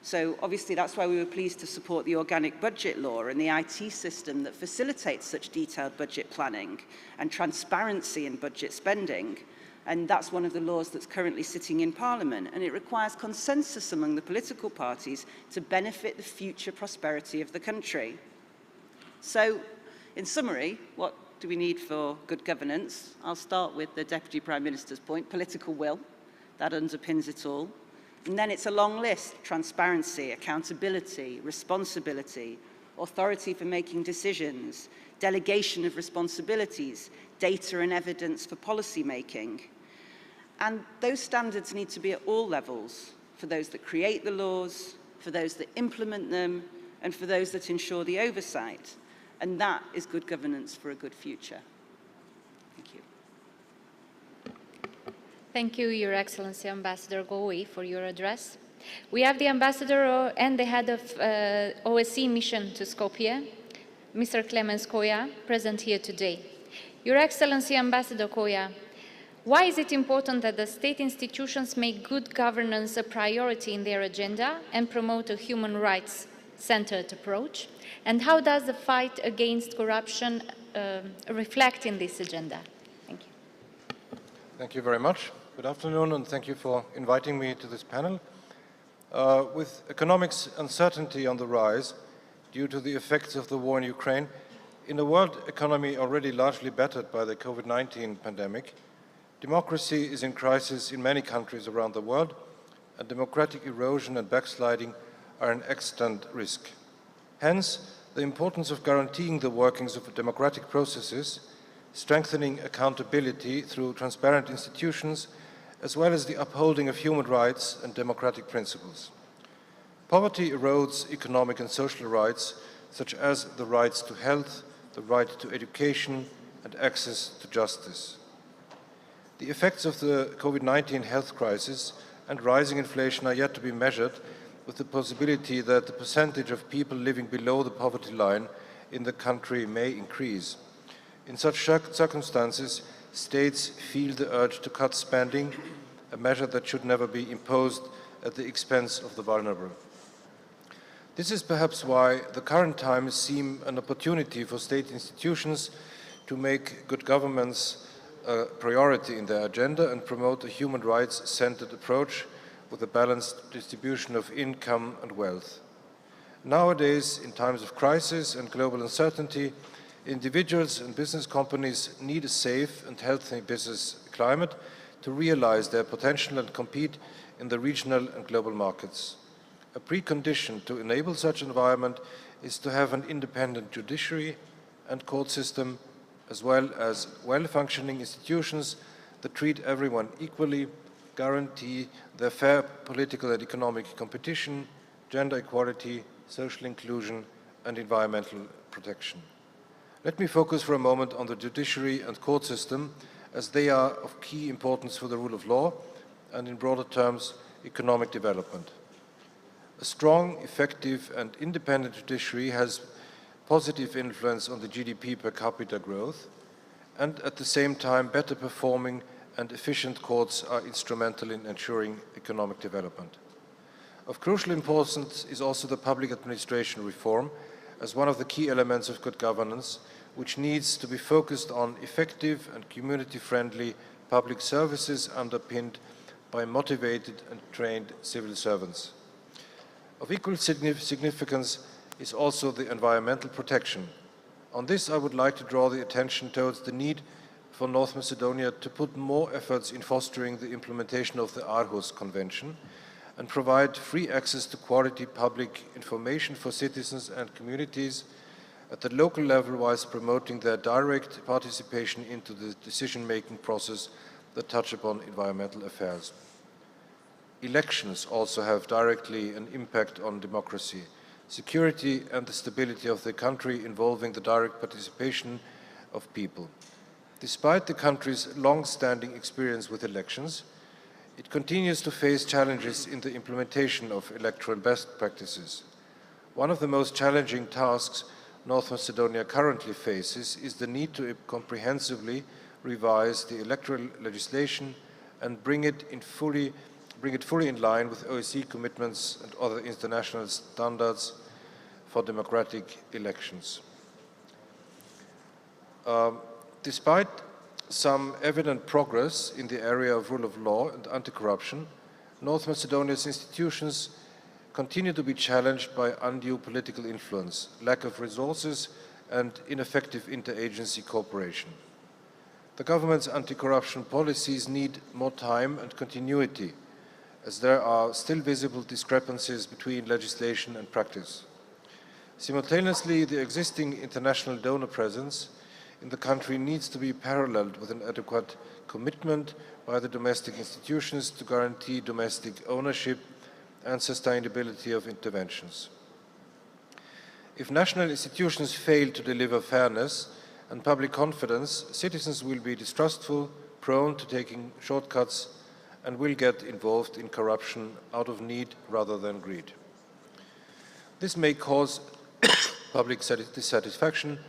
So obviously that's why we were pleased to support the organic budget law and the IT system that facilitates such detailed budget planning and transparency in budget spending. And that's one of the laws that's currently sitting in Parliament, and it requires consensus among the political parties to benefit the future prosperity of the country. So, in summary, what do we need for good governance? I'll start with the Deputy Prime Minister's point, political will. That underpins it all. And then it's a long list: transparency, accountability, responsibility, authority for making decisions, delegation of responsibilities, data and evidence for policy making. And those standards need to be at all levels, for those that create the laws, for those that implement them, and for those that ensure the oversight. And that is good governance for a good future. Thank you. Thank you, Your Excellency, Ambassador Gowi, for your address. We have the Ambassador and the head of OSCE mission to Skopje, Mr. Klemens Koya, present here today. Your Excellency, Ambassador Koya, why is it important that the state institutions make good governance a priority in their agenda and promote a human rights-centered approach? And how does the fight against corruption reflect in this agenda? Thank you. Thank you very much. Good afternoon, and thank you for inviting me to this panel. With economic uncertainty on the rise due to the effects of the war in Ukraine, in a world economy already largely battered by the COVID-19 pandemic, democracy is in crisis in many countries around the world, and democratic erosion and backsliding are an extant risk. Hence, the importance of guaranteeing the workings of democratic processes, strengthening accountability through transparent institutions, as well as the upholding of human rights and democratic principles. Poverty erodes economic and social rights such as the rights to health, the right to education, and access to justice. The effects of the COVID-19 health crisis and rising inflation are yet to be measured, with the possibility that the percentage of people living below the poverty line in the country may increase. In such circumstances, states feel the urge to cut spending, a measure that should never be imposed at the expense of the vulnerable. This is perhaps why the current times seem an opportunity for state institutions to make good governance a priority in their agenda and promote a human rights-centered approach with a balanced distribution of income and wealth. Nowadays, in times of crisis and global uncertainty, individuals and business companies need a safe and healthy business climate to realize their potential and compete in the regional and global markets. A precondition to enable such an environment is to have an independent judiciary and court system, as well as well-functioning institutions that treat everyone equally, guarantee their fair political and economic competition, gender equality, social inclusion, and environmental protection. Let me focus for a moment on the judiciary and court system, as they are of key importance for the rule of law and, in broader terms, economic development. A strong, effective, and independent judiciary has positive influence on the GDP per capita growth, and at the same time, better performing and efficient courts are instrumental in ensuring economic development. Of crucial importance is also the public administration reform as one of the key elements of good governance, which needs to be focused on effective and community-friendly public services underpinned by motivated and trained civil servants. Of equal significance is also the environmental protection. On this, I would like to draw the attention towards the need for North Macedonia to put more efforts in fostering the implementation of the Aarhus Convention and provide free access to quality public information for citizens and communities at the local level, whilst promoting their direct participation into the decision-making process that touch upon environmental affairs. Elections also have directly an impact on democracy, security, and the stability of the country, involving the direct participation of people. Despite the country's long-standing experience with elections, it continues to face challenges in the implementation of electoral best practices. One of the most challenging tasks North Macedonia currently faces is the need to comprehensively revise the electoral legislation and bring it fully in line with OSCE commitments and other international standards for democratic elections. Despite some evident progress in the area of rule of law and anti-corruption, North Macedonia's institutions continue to be challenged by undue political influence, lack of resources, and ineffective interagency cooperation. The government's anti-corruption policies need more time and continuity, as there are still visible discrepancies between legislation and practice. Simultaneously, the existing international donor presence in the country needs to be paralleled with an adequate commitment by the domestic institutions to guarantee domestic ownership and sustainability of interventions. If national institutions fail to deliver fairness and public confidence, citizens will be distrustful, prone to taking shortcuts, and will get involved in corruption out of need rather than greed. This may cause public dissatisfaction,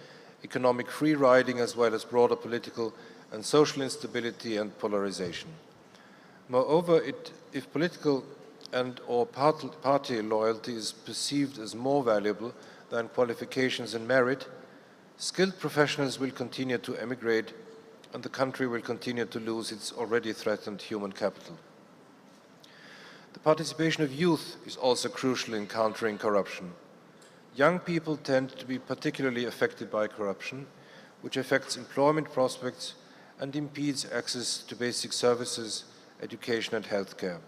economic free-riding, as well as broader political and social instability and polarization. Moreover, if political and/or party loyalty is perceived as more valuable than qualifications and merit, skilled professionals will continue to emigrate, and the country will continue to lose its already threatened human capital. The participation of youth is also crucial in countering corruption. Young people tend to be particularly affected by corruption, which affects employment prospects and impedes access to basic services, education, and healthcare.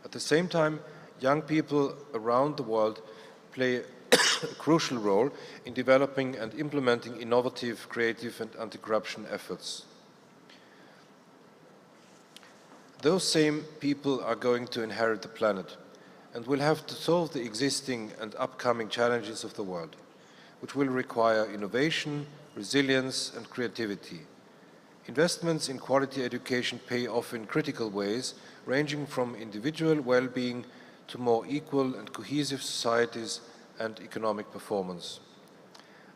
At the same time, young people around the world play a crucial role in developing and implementing innovative, creative, and anti-corruption efforts. Those same people are going to inherit the planet and will have to solve the existing and upcoming challenges of the world. which will require innovation, resilience, and creativity. Investments in quality education pay off in critical ways, ranging from individual well-being to more equal and cohesive societies and economic performance.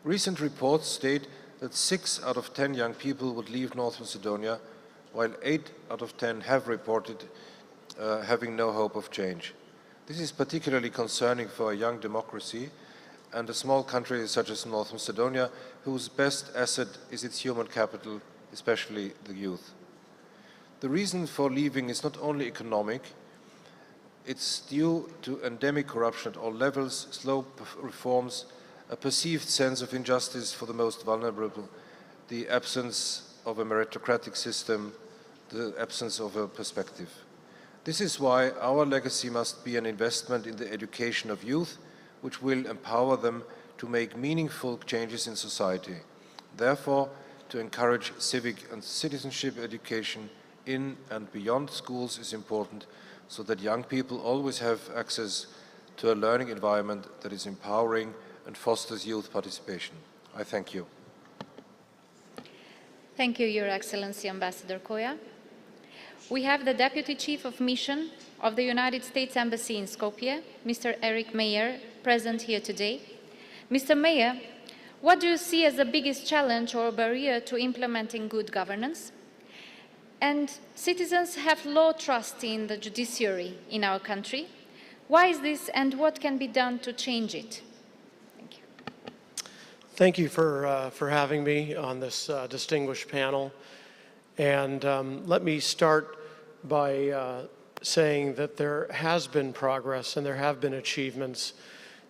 Recent reports state that 6 out of 10 young people would leave North Macedonia, while 8 out of 10 have reported having no hope of change. This is particularly concerning for a young democracy and a small country such as North Macedonia, whose best asset is its human capital, especially the youth. The reason for leaving is not only economic, it's due to endemic corruption at all levels, slow reforms, a perceived sense of injustice for the most vulnerable, the absence of a meritocratic system, the absence of a perspective. This is why our legacy must be an investment in the education of youth, which will empower them to make meaningful changes in society. Therefore, to encourage civic and citizenship education in and beyond schools is important, so that young people always have access to a learning environment that is empowering and fosters youth participation. I thank you. Thank you, Your Excellency, Ambassador Koya. We have the Deputy Chief of Mission of the United States Embassy in Skopje, Mr. Eric Mayer, present here today. Mr. Mayer, what do you see as the biggest challenge or barrier to implementing good governance? And citizens have low trust in the judiciary in our country. Why is this, and what can be done to change it? Thank you. Thank you for having me on this distinguished panel. And let me start by saying that there has been progress and there have been achievements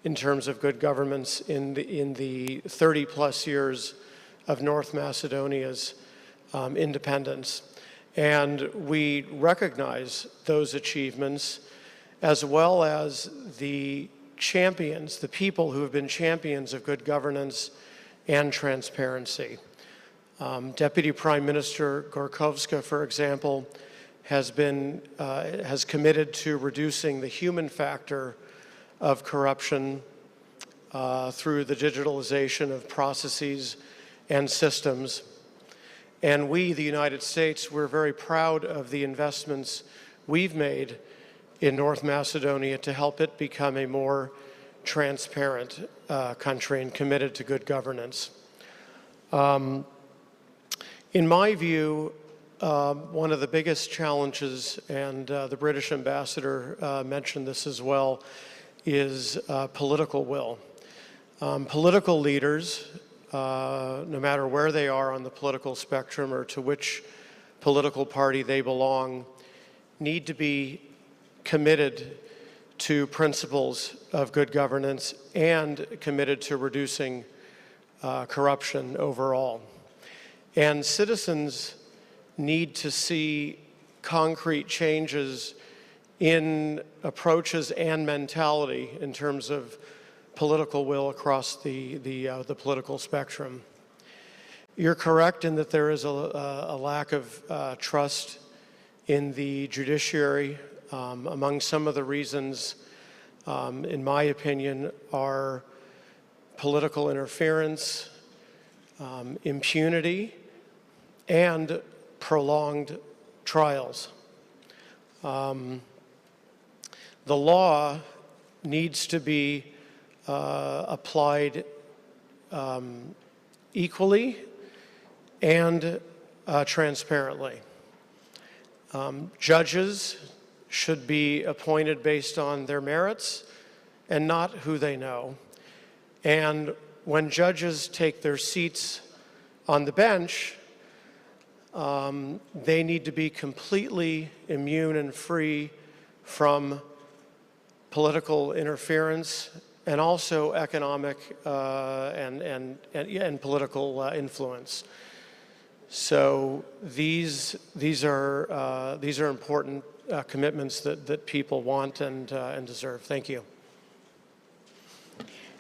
in terms of good governance in the 30-plus years of North Macedonia's independence. And we recognize those achievements, as well as the champions, the people who have been champions of good governance and transparency. Deputy Prime Minister Gorkovska, for example, has committed to reducing the human factor of corruption through the digitalization of processes and systems. And we, the United States, we're very proud of the investments we've made in North Macedonia to help it become a more transparent country and committed to good governance. In my view, one of the biggest challenges, and the British ambassador mentioned this as well, is political will. Political leaders, no matter where they are on the political spectrum or to which political party they belong, need to be committed to principles of good governance and committed to reducing corruption overall. And citizens need to see concrete changes in approaches and mentality in terms of political will across the political spectrum. You're correct in that there is a lack of trust in the judiciary. Among some of the reasons, in my opinion, are political interference, impunity, and prolonged trials. The law needs to be applied equally and transparently. Judges should be appointed based on their merits and not who they know. And when judges take their seats on the bench, they need to be completely immune and free from political interference and also economic and political influence. So these are important commitments that people want and deserve. Thank you.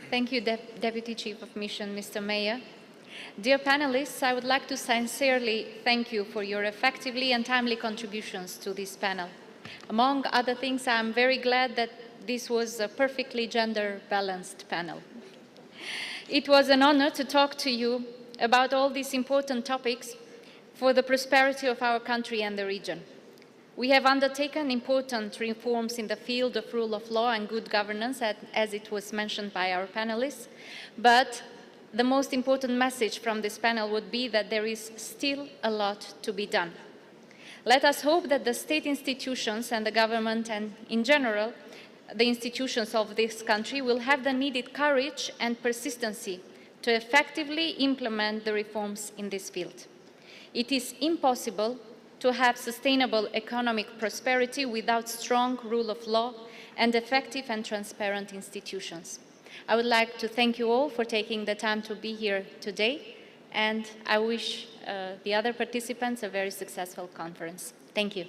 Thank you, Deputy Chief of Mission, Mr. Mayer. Dear panelists, I would like to sincerely thank you for your effectively and timely contributions to this panel. Among other things, I am very glad that this was a perfectly gender-balanced panel. It was an honor to talk to you about all these important topics for the prosperity of our country and the region. We have undertaken important reforms in the field of rule of law and good governance, as it was mentioned by our panelists, but the most important message from this panel would be that there is still a lot to be done. Let us hope that the state institutions and the government, and in general, the institutions of this country will have the needed courage and persistency to effectively implement the reforms in this field. It is impossible to have sustainable economic prosperity without strong rule of law and effective and transparent institutions. I would like to thank you all for taking the time to be here today, and I wish the other participants a very successful conference. Thank you.